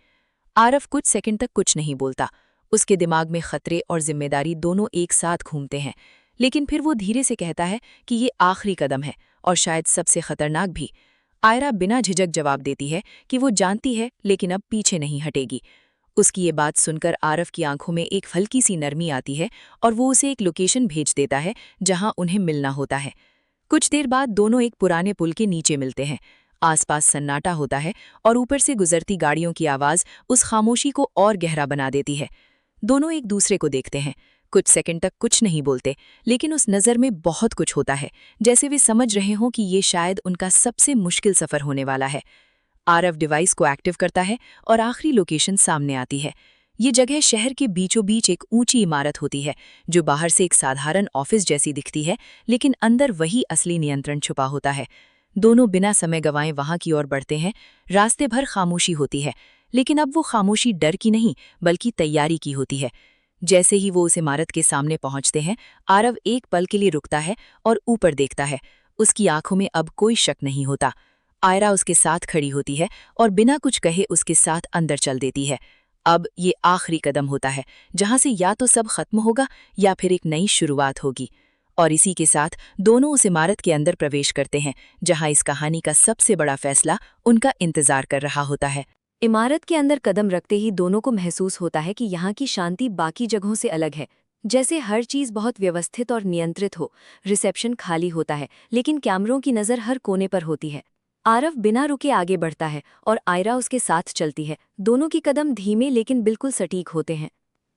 आरव कुछ सेकंड तक कुछ नहीं बोलता। उसके दिमाग में खतरे और जिम्मेदारी दोनों एक साथ घूमते हैं, लेकिन फिर वो धीरे से कहता है कि ये आखिरी कदम है और शायद सबसे खतरनाक भी। आयरा बिना झिझक जवाब देती है कि वो जानती है, लेकिन अब पीछे नहीं हटेगी। उसकी ये बात सुनकर आरव की आंखों में एक हल्की सी नरमी आती है और वो उसे एक लोकेशन भेज देता है जहां उन्हें मिलना होता है। कुछ देर बाद दोनों एक पुराने पुल के नीचे मिलते हैं। आसपास सन्नाटा होता है और ऊपर से गुजरती गाड़ियों की आवाज उस खामोशी को और गहरा बना देती है। दोनों एक दूसरे को देखते हैं। कुछ सेकंड तक कुछ नहीं बोलते, लेकिन उस नज़र में बहुत कुछ होता है, जैसे वे समझ रहे हों कि ये शायद उनका सबसे मुश्किल सफ़र होने वाला है। आरव डिवाइस को एक्टिव करता है और आखिरी लोकेशन सामने आती है। ये जगह शहर के बीचों बीच एक ऊंची इमारत होती है, जो बाहर से एक साधारण ऑफिस जैसी दिखती है, लेकिन अंदर वही असली नियंत्रण छुपा होता है। दोनों बिना समय गंवाए वहां की ओर बढ़ते हैं। रास्ते भर खामोशी होती है, लेकिन अब वो खामोशी डर की नहीं, बल्कि तैयारी की होती है। जैसे ही वो उस इमारत के सामने पहुंचते हैं, आरव एक पल के लिए रुकता है और ऊपर देखता है। उसकी आंखों में अब कोई शक नहीं होता। आयरा उसके साथ खड़ी होती है और बिना कुछ कहे उसके साथ अंदर चल देती है। अब ये आखिरी कदम होता है, जहां से या तो सब खत्म होगा या फिर एक नई शुरुआत होगी। और इसी के साथ दोनों उस इमारत के अंदर प्रवेश करते हैं, जहां इस कहानी का सबसे बड़ा फैसला उनका इंतजार कर रहा होता है। इमारत के अंदर कदम रखते ही दोनों को महसूस होता है कि यहाँ की शांति बाकी जगहों से अलग है। जैसे हर चीज बहुत व्यवस्थित और नियंत्रित हो। रिसेप्शन खाली होता है, लेकिन कैमरों की नज़र हर कोने पर होती है। आरव बिना रुके आगे बढ़ता है और आयरा उसके साथ चलती है। दोनों की कदम धीमे लेकिन बिल्कुल सटीक होते हैं।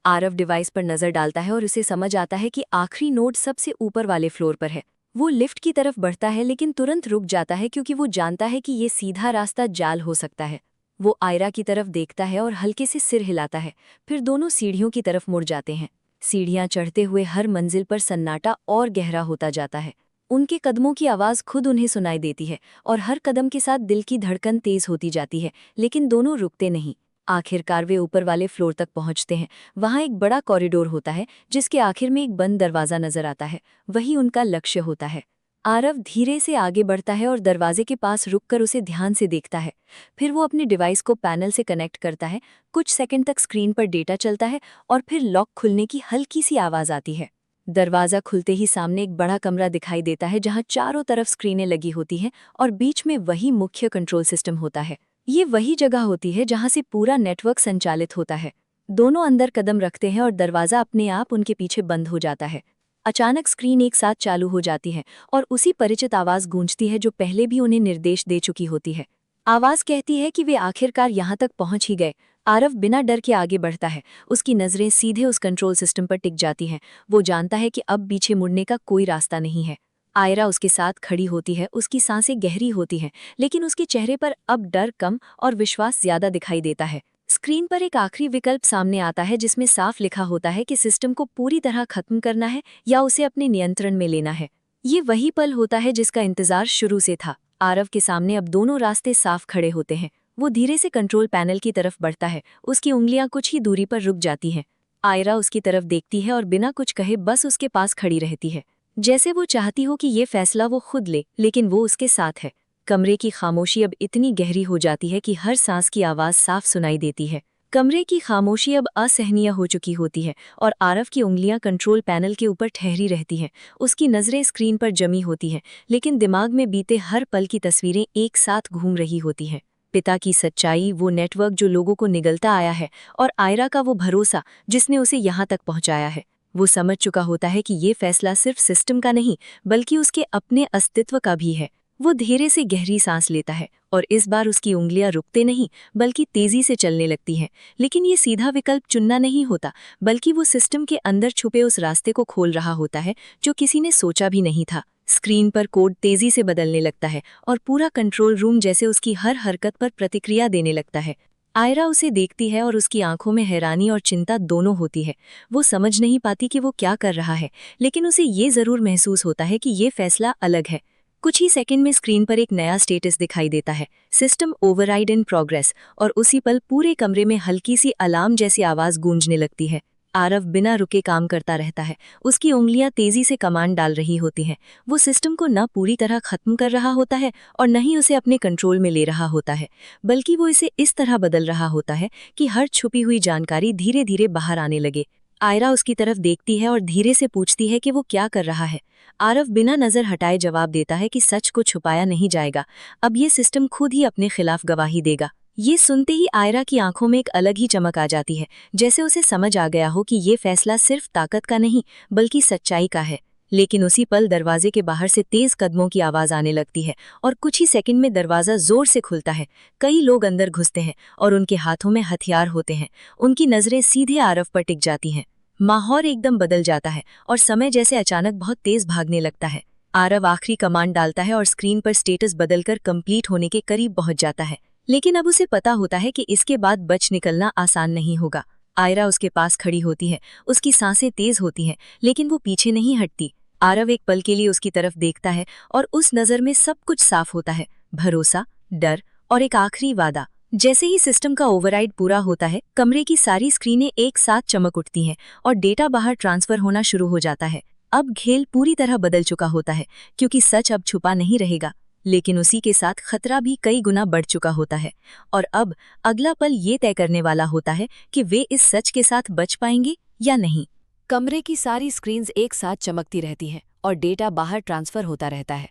आरव डिवाइस पर नज़र डालता है और उसे समझ आता है कि आखिरी नोड सबसे ऊपर वाले फ्लोर पर है। वो लिफ्ट की तरफ बढ़ता है, लेकिन तुरंत रुक जाता है, क्योंकि वो जानता है कि ये सीधा रास्ता जाल हो सकता है। वो आयरा की तरफ देखता है और हल्के से सिर हिलाता है। फिर दोनों सीढ़ियों की तरफ मुड़ जाते हैं। सीढ़ियां चढ़ते हुए हर मंजिल पर सन्नाटा और गहरा होता जाता है। उनके कदमों की आवाज़ खुद उन्हें सुनाई देती है और हर कदम के साथ दिल की धड़कन तेज होती जाती है, लेकिन दोनों रुकते नहीं। आखिरकार वे ऊपर वाले फ्लोर तक पहुंचते हैं। वहां एक बड़ा कॉरिडोर होता है, जिसके आखिर में एक बंद दरवाज़ा नजर आता है। वही उनका लक्ष्य होता है। आरव धीरे से आगे बढ़ता है और दरवाजे के पास रुककर उसे ध्यान से देखता है। फिर वो अपने डिवाइस को पैनल से कनेक्ट करता है। कुछ सेकंड तक स्क्रीन पर डेटा चलता है और फिर लॉक खुलने की हल्की सी आवाज आती है। दरवाजा खुलते ही सामने एक बड़ा कमरा दिखाई देता है जहां चारों तरफ स्क्रीनें लगी होती हैं और बीच में वही मुख्य कंट्रोल सिस्टम होता है। ये वही जगह होती है जहां से पूरा नेटवर्क संचालित होता है। दोनों अंदर कदम रखते हैं और दरवाजा अपने आप उनके पीछे बंद हो जाता है। अचानक स्क्रीन एक साथ चालू हो जाती है और उसी परिचित आवाज गूंजती है जो पहले भी उन्हें निर्देश दे चुकी होती है। आवाज कहती है कि वे आखिरकार यहाँ तक पहुंच ही गए। आरव बिना डर के आगे बढ़ता है। उसकी नजरें सीधे उस कंट्रोल सिस्टम पर टिक जाती हैं। वो जानता है कि अब पीछे मुड़ने का कोई रास्ता नहीं है। आयरा उसके साथ खड़ी होती है। उसकी सांसें गहरी होती हैं, लेकिन उसके चेहरे पर अब डर कम और विश्वास ज्यादा दिखाई देता है। स्क्रीन पर एक आखिरी विकल्प सामने आता है जिसमें साफ लिखा होता है कि सिस्टम को पूरी तरह खत्म करना है या उसे अपने नियंत्रण में लेना है। ये वही पल होता है जिसका इंतजार शुरू से था। आरव के सामने अब दोनों रास्ते साफ खड़े होते हैं। वो धीरे से कंट्रोल पैनल की तरफ बढ़ता है। उसकी उंगलियां कुछ ही दूरी पर रुक जाती हैं। आयरा उसकी तरफ देखती है और बिना कुछ कहे बस उसके पास खड़ी रहती है, जैसे वो चाहती हो कि ये फैसला वो खुद ले, लेकिन वो उसके साथ है। कमरे की खामोशी अब इतनी गहरी हो जाती है कि हर सांस की आवाज साफ सुनाई देती है। कमरे की खामोशी अब असहनीय हो चुकी होती है और आरव की उंगलियां कंट्रोल पैनल के ऊपर ठहरी रहती हैं। उसकी नजरें स्क्रीन पर जमी होती हैं, लेकिन दिमाग में बीते हर पल की तस्वीरें एक साथ घूम रही होती हैं। पिता की सच्चाई, वो नेटवर्क जो लोगों को निगलता आया है, और आयरा का वो भरोसा जिसने उसे यहाँ तक पहुँचाया है। वो समझ चुका होता है कि ये फैसला सिर्फ सिस्टम का नहीं, बल्कि उसके अपने अस्तित्व का भी है। वो धीरे से गहरी सांस लेता है और इस बार उसकी उंगलियां रुकते नहीं, बल्कि तेजी से चलने लगती हैं। लेकिन ये सीधा विकल्प चुनना नहीं होता, बल्कि वो सिस्टम के अंदर छुपे उस रास्ते को खोल रहा होता है जो किसी ने सोचा भी नहीं था। स्क्रीन पर कोड तेजी से बदलने लगता है और पूरा कंट्रोल रूम जैसे उसकी हर हरकत पर प्रतिक्रिया देने लगता है। आयरा उसे देखती है और उसकी आंखों में हैरानी और चिंता दोनों होती है। वो समझ नहीं पाती कि वो क्या कर रहा है, लेकिन उसे ये जरूर महसूस होता है कि ये फैसला अलग है। कुछ ही सेकंड में स्क्रीन पर एक नया स्टेटस दिखाई देता है, सिस्टम ओवरराइड इन प्रोग्रेस, और उसी पल पूरे कमरे में हल्की सी अलार्म जैसी आवाज गूंजने लगती है। आरव बिना रुके काम करता रहता है। उसकी उंगलियां तेजी से कमांड डाल रही होती हैं। वो सिस्टम को न पूरी तरह खत्म कर रहा होता है और न ही उसे अपने कंट्रोल में ले रहा होता है, बल्कि वो इसे इस तरह बदल रहा होता है कि हर छुपी हुई जानकारी धीरे धीरे बाहर आने लगे। आयरा उसकी तरफ देखती है और धीरे से पूछती है कि वो क्या कर रहा है। आरव बिना नजर हटाए जवाब देता है कि सच को छुपाया नहीं जाएगा, अब ये सिस्टम खुद ही अपने खिलाफ गवाही देगा। ये सुनते ही आयरा की आंखों में एक अलग ही चमक आ जाती है, जैसे उसे समझ आ गया हो कि ये फैसला सिर्फ ताकत का नहीं, बल्कि सच्चाई का है। लेकिन उसी पल दरवाजे के बाहर से तेज कदमों की आवाज आने लगती है और कुछ ही सेकंड में दरवाजा जोर से खुलता है। कई लोग अंदर घुसते हैं और उनके हाथों में हथियार होते हैं। उनकी नजरें सीधे आरव पर टिक जाती हैं। माहौल एकदम बदल जाता है और समय जैसे अचानक बहुत तेज भागने लगता है। आरव आखिरी कमांड डालता है और स्क्रीन पर स्टेटस बदलकर कंप्लीट होने के करीब पहुंच जाता है, लेकिन अब उसे पता होता है कि इसके बाद बच निकलना आसान नहीं होगा। आयरा उसके पास खड़ी होती है। उसकी सांसें तेज होती हैं, लेकिन वो पीछे नहीं हटती। आरव एक पल के लिए उसकी तरफ देखता है और उस नजर में सब कुछ साफ होता है, भरोसा, डर और एक आखिरी वादा। जैसे ही सिस्टम का ओवरराइड पूरा होता है, कमरे की सारी स्क्रीनें एक साथ चमक उठती हैं और डेटा बाहर ट्रांसफर होना शुरू हो जाता है। अब खेल पूरी तरह बदल चुका होता है, क्योंकि सच अब छुपा नहीं रहेगा, लेकिन उसी के साथ खतरा भी कई गुना बढ़ चुका होता है। और अब अगला पल ये तय करने वाला होता है कि वे इस सच के साथ बच पाएंगे या नहीं। कमरे की सारी स्क्रीन्स एक साथ चमकती रहती हैं और डेटा बाहर ट्रांसफर होता रहता है,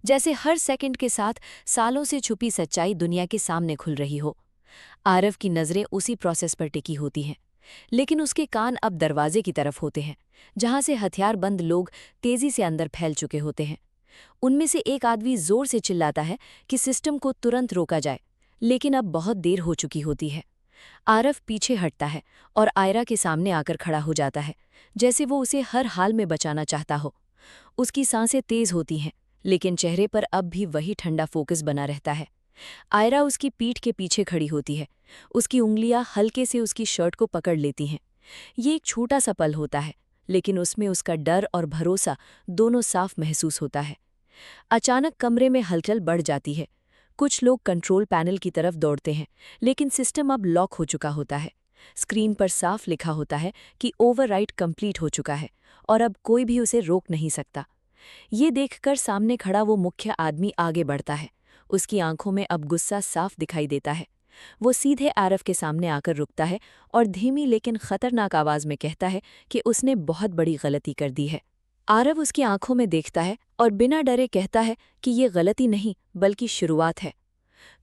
जैसे हर सेकंड के साथ सालों से छुपी सच्चाई दुनिया के सामने खुल रही हो। आरव की नजरें उसी प्रोसेस पर टिकी होती हैं, लेकिन उसके कान अब दरवाजे की तरफ होते हैं, जहां से हथियारबंद लोग तेजी से अंदर फैल चुके होते हैं। उनमें से एक आदमी जोर से चिल्लाता है कि सिस्टम को तुरंत रोका जाए, लेकिन अब बहुत देर हो चुकी होती है। आरव पीछे हटता है और आयरा के सामने आकर खड़ा हो जाता है, जैसे वो उसे हर हाल में बचाना चाहता हो। उसकी सांसें तेज होती हैं, लेकिन चेहरे पर अब भी वही ठंडा फोकस बना रहता है। आयरा उसकी पीठ के पीछे खड़ी होती है। उसकी उंगलियां हल्के से उसकी शर्ट को पकड़ लेती हैं। ये एक छोटा सा पल होता है, लेकिन उसमें उसका डर और भरोसा दोनों साफ महसूस होता है। अचानक कमरे में हलचल बढ़ जाती है। कुछ लोग कंट्रोल पैनल की तरफ दौड़ते हैं, लेकिन सिस्टम अब लॉक हो चुका होता है। स्क्रीन पर साफ लिखा होता है कि ओवरराइड कंप्लीट हो चुका है और अब कोई भी उसे रोक नहीं सकता। ये देखकर सामने खड़ा वो मुख्य आदमी आगे बढ़ता है। उसकी आंखों में अब गुस्सा साफ दिखाई देता है। वो सीधे आरव के सामने आकर रुकता है और धीमी लेकिन खतरनाक आवाज में कहता है कि उसने बहुत बड़ी गलती कर दी है। आरव उसकी आंखों में देखता है और बिना डरे कहता है कि ये गलती नहीं बल्कि शुरुआत है।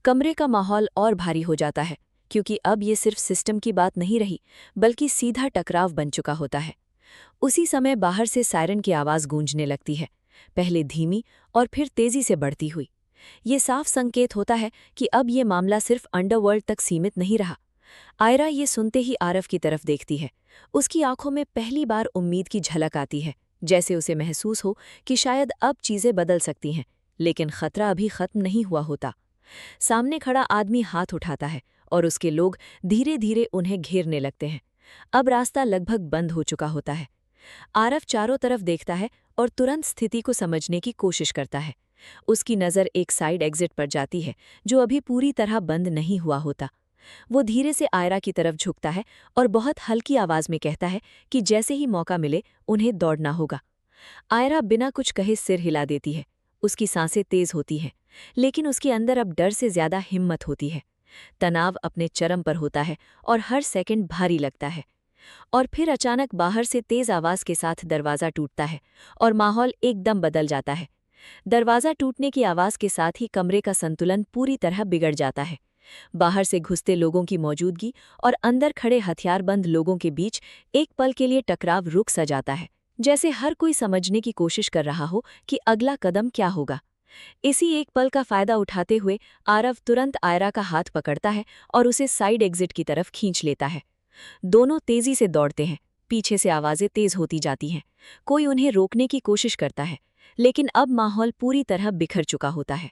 कमरे का माहौल और भारी हो जाता है, क्योंकि अब ये सिर्फ सिस्टम की बात नहीं रही बल्कि सीधा टकराव बन चुका होता है। उसी समय बाहर से सायरन की आवाज़ गूंजने लगती है, पहले धीमी और फिर तेजी से बढ़ती हुई। ये साफ संकेत होता है कि अब ये मामला सिर्फ अंडरवर्ल्ड तक सीमित नहीं रहा। आयरा ये सुनते ही आरव की तरफ देखती है। उसकी आंखों में पहली बार उम्मीद की झलक आती है, जैसे उसे महसूस हो कि शायद अब चीज़ें बदल सकती हैं, लेकिन खतरा अभी खत्म नहीं हुआ होता। सामने खड़ा आदमी हाथ उठाता है और उसके लोग धीरे धीरे उन्हें घेरने लगते हैं। अब रास्ता लगभग बंद हो चुका होता है। आरव चारों तरफ देखता है और तुरंत स्थिति को समझने की कोशिश करता है। उसकी नज़र एक साइड एग्जिट पर जाती है जो अभी पूरी तरह बंद नहीं हुआ होता। वो धीरे से आयरा की तरफ झुकता है और बहुत हल्की आवाज़ में कहता है कि जैसे ही मौका मिले उन्हें दौड़ना होगा। आयरा बिना कुछ कहे सिर हिला देती है। उसकी सांसें तेज होती हैं, लेकिन उसके अंदर अब डर से ज्यादा हिम्मत होती है। तनाव अपने चरम पर होता है और हर सेकंड भारी लगता है। और फिर अचानक बाहर से तेज आवाज के साथ दरवाज़ा टूटता है और माहौल एकदम बदल जाता है। दरवाज़ा टूटने की आवाज़ के साथ ही कमरे का संतुलन पूरी तरह बिगड़ जाता है। बाहर से घुसते लोगों की मौजूदगी और अंदर खड़े हथियारबंद लोगों के बीच एक पल के लिए टकराव रुक सा जाता है, जैसे हर कोई समझने की कोशिश कर रहा हो कि अगला कदम क्या होगा। इसी एक पल का फायदा उठाते हुए आरव तुरंत आयरा का हाथ पकड़ता है और उसे साइड एग्जिट की तरफ खींच लेता है। दोनों तेजी से दौड़ते हैं। पीछे से आवाजें तेज होती जाती हैं। कोई उन्हें रोकने की कोशिश करता है, लेकिन अब माहौल पूरी तरह बिखर चुका होता है।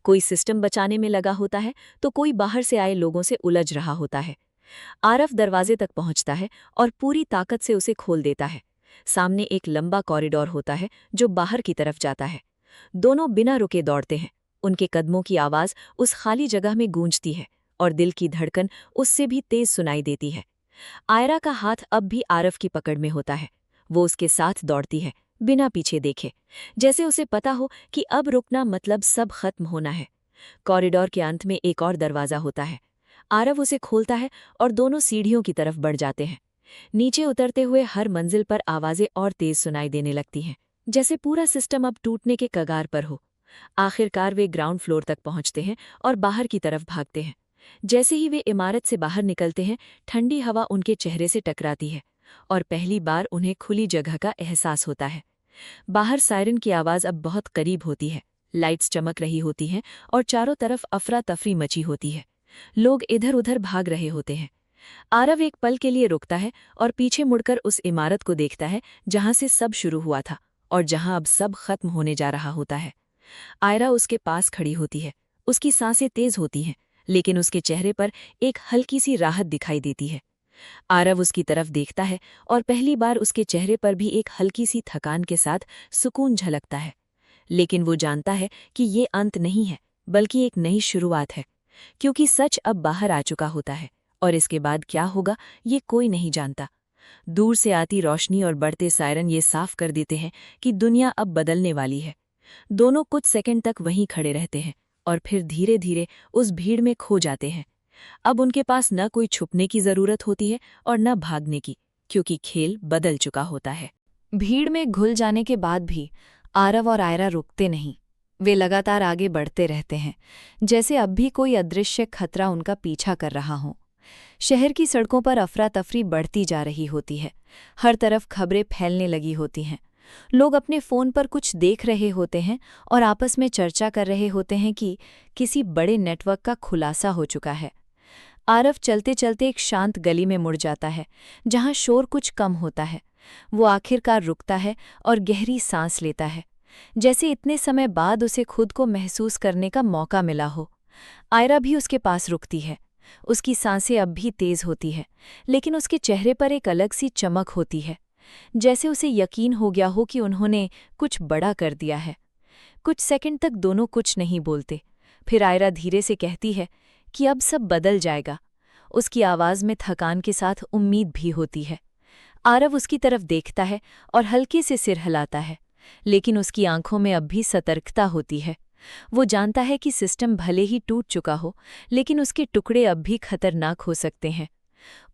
कोई सिस्टम बचाने में लगा होता है तो कोई बाहर से आए लोगों से उलझ रहा होता है। आरव दरवाजे तक पहुंचता है और पूरी ताकत से उसे खोल देता है। सामने एक लंबा कॉरिडोर होता है जो बाहर की तरफ जाता है। दोनों बिना रुके दौड़ते हैं। उनके कदमों की आवाज़ उस खाली जगह में गूंजती है और दिल की धड़कन उससे भी तेज सुनाई देती है। आयरा का हाथ अब भी आरव की पकड़ में होता है। वो उसके साथ दौड़ती है, बिना पीछे देखे, जैसे उसे पता हो कि अब रुकना मतलब सब खत्म होना है। कॉरिडोर के अंत में एक और दरवाज़ा होता है। आरव उसे खोलता है और दोनों सीढ़ियों की तरफ बढ़ जाते हैं। नीचे उतरते हुए हर मंजिल पर आवाज़ें और तेज सुनाई देने लगती हैं, जैसे पूरा सिस्टम अब टूटने के कगार पर हो। आखिरकार वे ग्राउंड फ्लोर तक पहुंचते हैं और बाहर की तरफ भागते हैं। जैसे ही वे इमारत से बाहर निकलते हैं, ठंडी हवा उनके चेहरे से टकराती है और पहली बार उन्हें खुली जगह का एहसास होता है। बाहर सायरन की आवाज़ अब बहुत करीब होती है। लाइट्स चमक रही होती हैं और चारों तरफ अफरा तफरी मची होती है। लोग इधर उधर भाग रहे होते हैं। आरव एक पल के लिए रुकता है और पीछे मुड़कर उस इमारत को देखता है जहां से सब शुरू हुआ था और जहां अब सब खत्म होने जा रहा होता है। आयरा उसके पास खड़ी होती है। उसकी सांसें तेज होती हैं, लेकिन उसके चेहरे पर एक हल्की सी राहत दिखाई देती है। आरव उसकी तरफ देखता है और पहली बार उसके चेहरे पर भी एक हल्की सी थकान के साथ सुकून झलकता है। लेकिन वो जानता है कि ये अंत नहीं है, बल्कि एक नई शुरुआत है, क्योंकि सच अब बाहर आ चुका होता है और इसके बाद क्या होगा ये कोई नहीं जानता। दूर से आती रोशनी और बढ़ते सायरन ये साफ कर देते हैं कि दुनिया अब बदलने वाली है। दोनों कुछ सेकंड तक वहीं खड़े रहते हैं और फिर धीरे धीरे उस भीड़ में खो जाते हैं। अब उनके पास न कोई छुपने की जरूरत होती है और न भागने की, क्योंकि खेल बदल चुका होता है। भीड़ में घुल जाने के बाद भी आरव और आयरा रुकते नहीं। वे लगातार आगे बढ़ते रहते हैं, जैसे अब भी कोई अदृश्य खतरा उनका पीछा कर रहा हो। शहर की सड़कों पर अफरा तफरी बढ़ती जा रही होती है। हर तरफ खबरें फैलने लगी होती हैं। लोग अपने फ़ोन पर कुछ देख रहे होते हैं और आपस में चर्चा कर रहे होते हैं कि किसी बड़े नेटवर्क का खुलासा हो चुका है। आरव चलते चलते एक शांत गली में मुड़ जाता है, जहां शोर कुछ कम होता है। वो आखिरकार रुकता है और गहरी सांस लेता है, जैसे इतने समय बाद उसे खुद को महसूस करने का मौका मिला हो। आयरा भी उसके पास रुकती है। उसकी सांसें अब भी तेज होती है, लेकिन उसके चेहरे पर एक अलग सी चमक होती है, जैसे उसे यकीन हो गया हो कि उन्होंने कुछ बड़ा कर दिया है। कुछ सेकंड तक दोनों कुछ नहीं बोलते। फिर आयरा धीरे से कहती है कि अब सब बदल जाएगा। उसकी आवाज़ में थकान के साथ उम्मीद भी होती है। आरव उसकी तरफ देखता है और हल्के से सिर हिलाता है, लेकिन उसकी आंखों में अब भी सतर्कता होती है। वो जानता है कि सिस्टम भले ही टूट चुका हो, लेकिन उसके टुकड़े अब भी खतरनाक हो सकते हैं।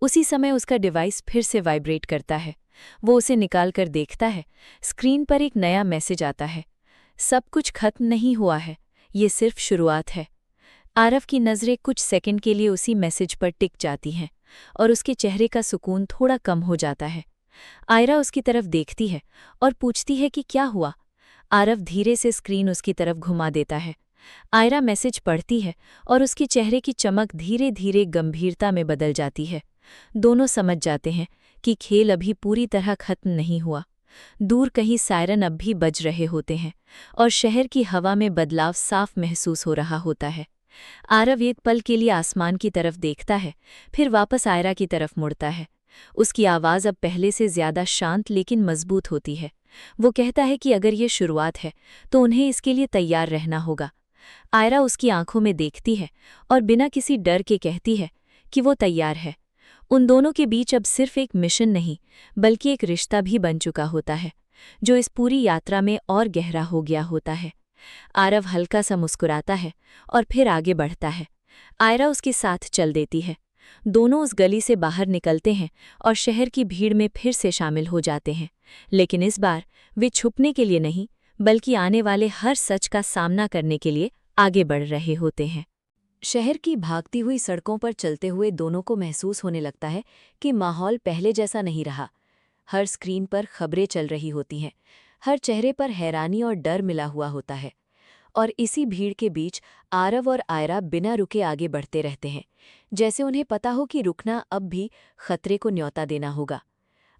उसी समय उसका डिवाइस फिर से वाइब्रेट करता है। वो उसे निकालकर देखता है। स्क्रीन पर एक नया मैसेज आता है। सब कुछ खत्म नहीं हुआ है, ये सिर्फ शुरुआत है। आरव की नज़रें कुछ सेकंड के लिए उसी मैसेज पर टिक जाती हैं और उसके चेहरे का सुकून थोड़ा कम हो जाता है। आयरा उसकी तरफ देखती है और पूछती है कि क्या हुआ। आरव धीरे से स्क्रीन उसकी तरफ घुमा देता है। आयरा मैसेज पढ़ती है और उसके चेहरे की चमक धीरे धीरे गंभीरता में बदल जाती है। दोनों समझ जाते हैं कि खेल अभी पूरी तरह खत्म नहीं हुआ। दूर कहीं सायरन अब भी बज रहे होते हैं और शहर की हवा में बदलाव साफ महसूस हो रहा होता है। आरव एक पल के लिए आसमान की तरफ देखता है, फिर वापस आयरा की तरफ मुड़ता है। उसकी आवाज़ अब पहले से ज्यादा शांत लेकिन मजबूत होती है। वो कहता है कि अगर ये शुरुआत है तो उन्हें इसके लिए तैयार रहना होगा। आयरा उसकी आंखों में देखती है और बिना किसी डर के कहती है कि वो तैयार है। उन दोनों के बीच अब सिर्फ एक मिशन नहीं, बल्कि एक रिश्ता भी बन चुका होता है, जो इस पूरी यात्रा में और गहरा हो गया होता है। आरव हल्का सा मुस्कुराता है और फिर आगे बढ़ता है। आयरा उसके साथ चल देती है। दोनों उस गली से बाहर निकलते हैं और शहर की भीड़ में फिर से शामिल हो जाते हैं। लेकिन इस बार वे छुपने के लिए नहीं, बल्कि आने वाले हर सच का सामना करने के लिए आगे बढ़ रहे होते हैं। शहर की भागती हुई सड़कों पर चलते हुए दोनों को महसूस होने लगता है कि माहौल पहले जैसा नहीं रहा। हर स्क्रीन पर खबरें चल रही होती हैं, हर चेहरे पर हैरानी और डर मिला हुआ होता है। और इसी भीड़ के बीच आरव और आयरा बिना रुके आगे बढ़ते रहते हैं, जैसे उन्हें पता हो कि रुकना अब भी खतरे को न्योता देना होगा।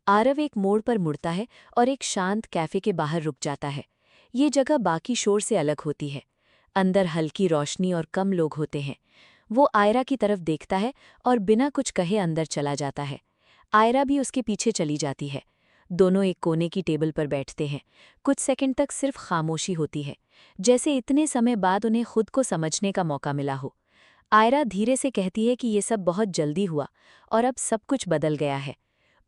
आरव एक मोड़ पर मुड़ता है और एक शांत कैफे के बाहर रुक जाता है। ये जगह बाकी शोर से अलग होती है। अंदर हल्की रोशनी और कम लोग होते हैं। वो आयरा की तरफ देखता है और बिना कुछ कहे अंदर चला जाता है। आयरा भी उसके पीछे चली जाती है। दोनों एक कोने की टेबल पर बैठते हैं। कुछ सेकंड तक सिर्फ खामोशी होती है, जैसे इतने समय बाद उन्हें खुद को समझने का मौका मिला हो। आयरा धीरे से कहती है कि ये सब बहुत जल्दी हुआ और अब सब कुछ बदल गया है।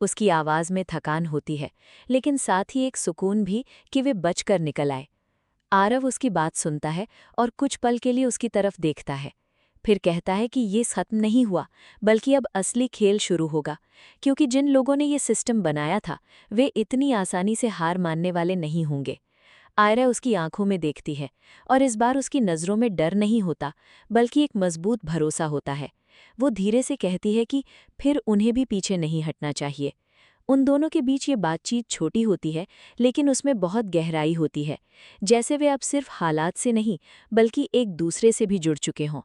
उसकी आवाज़ में थकान होती है, लेकिन साथ ही एक सुकून भी कि वे बचकर निकल आए। आरव उसकी बात सुनता है और कुछ पल के लिए उसकी तरफ देखता है। फिर कहता है कि ये खत्म नहीं हुआ, बल्कि अब असली खेल शुरू होगा, क्योंकि जिन लोगों ने ये सिस्टम बनाया था वे इतनी आसानी से हार मानने वाले नहीं होंगे। आयरा उसकी आंखों में देखती है और इस बार उसकी नज़रों में डर नहीं होता, बल्कि एक मजबूत भरोसा होता है। वो धीरे से कहती है कि फिर उन्हें भी पीछे नहीं हटना चाहिए। उन दोनों के बीच ये बातचीत छोटी होती है, लेकिन उसमें बहुत गहराई होती है, जैसे वे अब सिर्फ हालात से नहीं, बल्कि एक दूसरे से भी जुड़ चुके हों।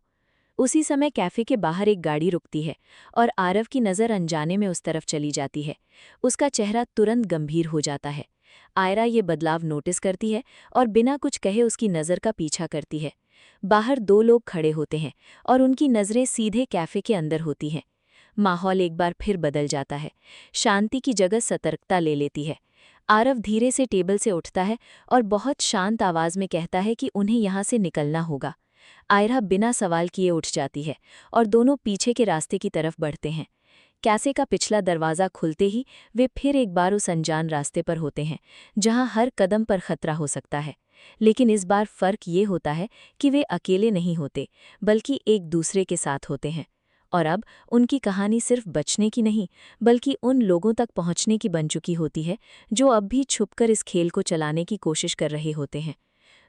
उसी समय कैफे के बाहर एक गाड़ी रुकती है और आरव की नज़र अनजाने में उस तरफ चली जाती है। उसका चेहरा तुरंत गंभीर हो जाता है। आयरा ये बदलाव नोटिस करती है और बिना कुछ कहे उसकी नज़र का पीछा करती है। बाहर दो लोग खड़े होते हैं और उनकी नज़रें सीधे कैफे के अंदर होती हैं। माहौल एक बार फिर बदल जाता है। शांति की जगह सतर्कता ले लेती है। आरव धीरे से टेबल से उठता है और बहुत शांत आवाज़ में कहता है कि उन्हें यहाँ से निकलना होगा। आयरा बिना सवाल किए उठ जाती है और दोनों पीछे के रास्ते की तरफ बढ़ते हैं। कैसे का पिछला दरवाज़ा खुलते ही वे फिर एक बार उस अनजान रास्ते पर होते हैं, जहां हर कदम पर खतरा हो सकता है। लेकिन इस बार फ़र्क ये होता है कि वे अकेले नहीं होते, बल्कि एक दूसरे के साथ होते हैं। और अब उनकी कहानी सिर्फ बचने की नहीं, बल्कि उन लोगों तक पहुंचने की बन चुकी होती है जो अब भी छुपकर इस खेल को चलाने की कोशिश कर रहे होते हैं।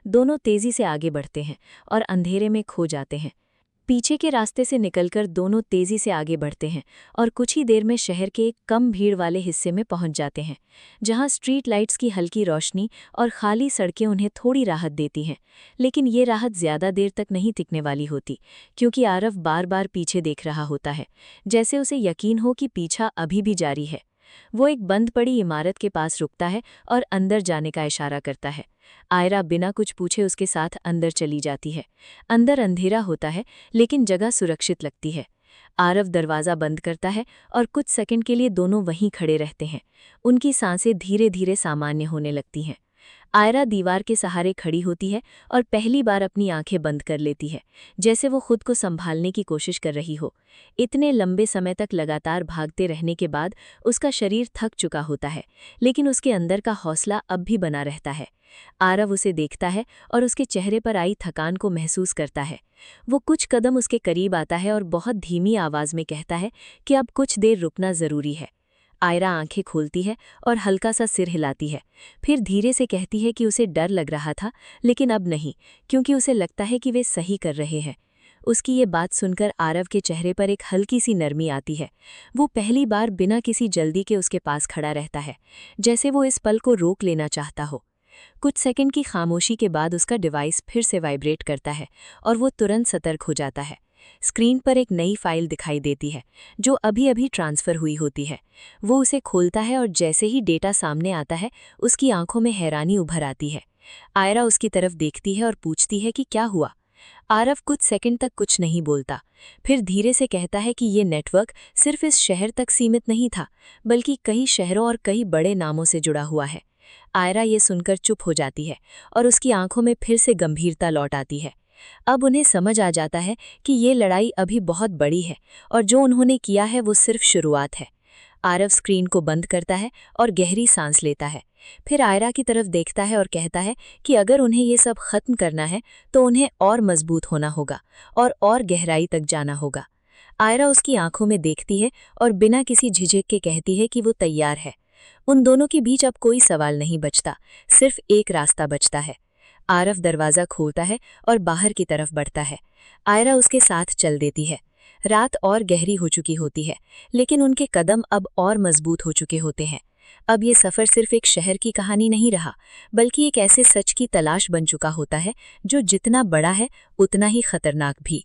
दोनों तेज़ी से आगे बढ़ते हैं और अंधेरे में खो जाते हैं। पीछे के रास्ते से निकलकर दोनों तेज़ी से आगे बढ़ते हैं और कुछ ही देर में शहर के एक कम भीड़ वाले हिस्से में पहुंच जाते हैं, जहां स्ट्रीट लाइट्स की हल्की रोशनी और खाली सड़कें उन्हें थोड़ी राहत देती हैं। लेकिन ये राहत ज़्यादा देर तक नहीं टिकने वाली होती, क्योंकि आरव बार बार पीछे देख रहा होता है, जैसे उसे यकीन हो कि पीछा अभी भी जारी है। वो एक बंद पड़ी इमारत के पास रुकता है और अंदर जाने का इशारा करता है। आयरा बिना कुछ पूछे उसके साथ अंदर चली जाती है। अंदर अंधेरा होता है, लेकिन जगह सुरक्षित लगती है। आरव दरवाज़ा बंद करता है और कुछ सेकंड के लिए दोनों वहीं खड़े रहते हैं। उनकी सांसें धीरे धीरे सामान्य होने लगती हैं। आयरा दीवार के सहारे खड़ी होती है और पहली बार अपनी आंखें बंद कर लेती है, जैसे वो खुद को संभालने की कोशिश कर रही हो। इतने लंबे समय तक लगातार भागते रहने के बाद उसका शरीर थक चुका होता है, लेकिन उसके अंदर का हौसला अब भी बना रहता है। आरव उसे देखता है और उसके चेहरे पर आई थकान को महसूस करता है। वो कुछ कदम उसके करीब आता है और बहुत धीमी आवाज में कहता है कि अब कुछ देर रुकना जरूरी है। आयरा आंखें खोलती है और हल्का सा सिर हिलाती है, फिर धीरे से कहती है कि उसे डर लग रहा था, लेकिन अब नहीं, क्योंकि उसे लगता है कि वे सही कर रहे हैं। उसकी ये बात सुनकर आरव के चेहरे पर एक हल्की सी नरमी आती है। वो पहली बार बिना किसी जल्दी के उसके पास खड़ा रहता है, जैसे वो इस पल को रोक लेना चाहता हो। कुछ सेकंड की खामोशी के बाद उसका डिवाइस फिर से वाइब्रेट करता है और वो तुरंत सतर्क हो जाता है। स्क्रीन पर एक नई फाइल दिखाई देती है, जो अभी अभी ट्रांसफ़र हुई होती है। वो उसे खोलता है और जैसे ही डेटा सामने आता है, उसकी आंखों में हैरानी उभर आती है। आयरा उसकी तरफ देखती है और पूछती है कि क्या हुआ। आरव कुछ सेकंड तक कुछ नहीं बोलता, फिर धीरे से कहता है कि ये नेटवर्क सिर्फ इस शहर तक सीमित नहीं था, बल्कि कई शहरों और कई बड़े नामों से जुड़ा हुआ है। आयरा ये सुनकर चुप हो जाती है और उसकी आंखों में फिर से गंभीरता लौट आती है। अब उन्हें समझ आ जाता है कि ये लड़ाई अभी बहुत बड़ी है और जो उन्होंने किया है वो सिर्फ शुरुआत है। आरव स्क्रीन को बंद करता है और गहरी सांस लेता है। फिर आयरा की तरफ देखता है और कहता है कि अगर उन्हें ये सब खत्म करना है तो उन्हें और मजबूत होना होगा और गहराई तक जाना होगा। आयरा उसकी आंखों में देखती है और बिना किसी झिझक के कहती है कि वो तैयार है। उन दोनों के बीच अब कोई सवाल नहीं बचता, सिर्फ एक रास्ता बचता है। आरव दरवाज़ा खोलता है और बाहर की तरफ बढ़ता है। आयरा उसके साथ चल देती है। रात और गहरी हो चुकी होती है, लेकिन उनके कदम अब और मजबूत हो चुके होते हैं। अब ये सफ़र सिर्फ एक शहर की कहानी नहीं रहा, बल्कि एक ऐसे सच की तलाश बन चुका होता है जो जितना बड़ा है उतना ही खतरनाक भी।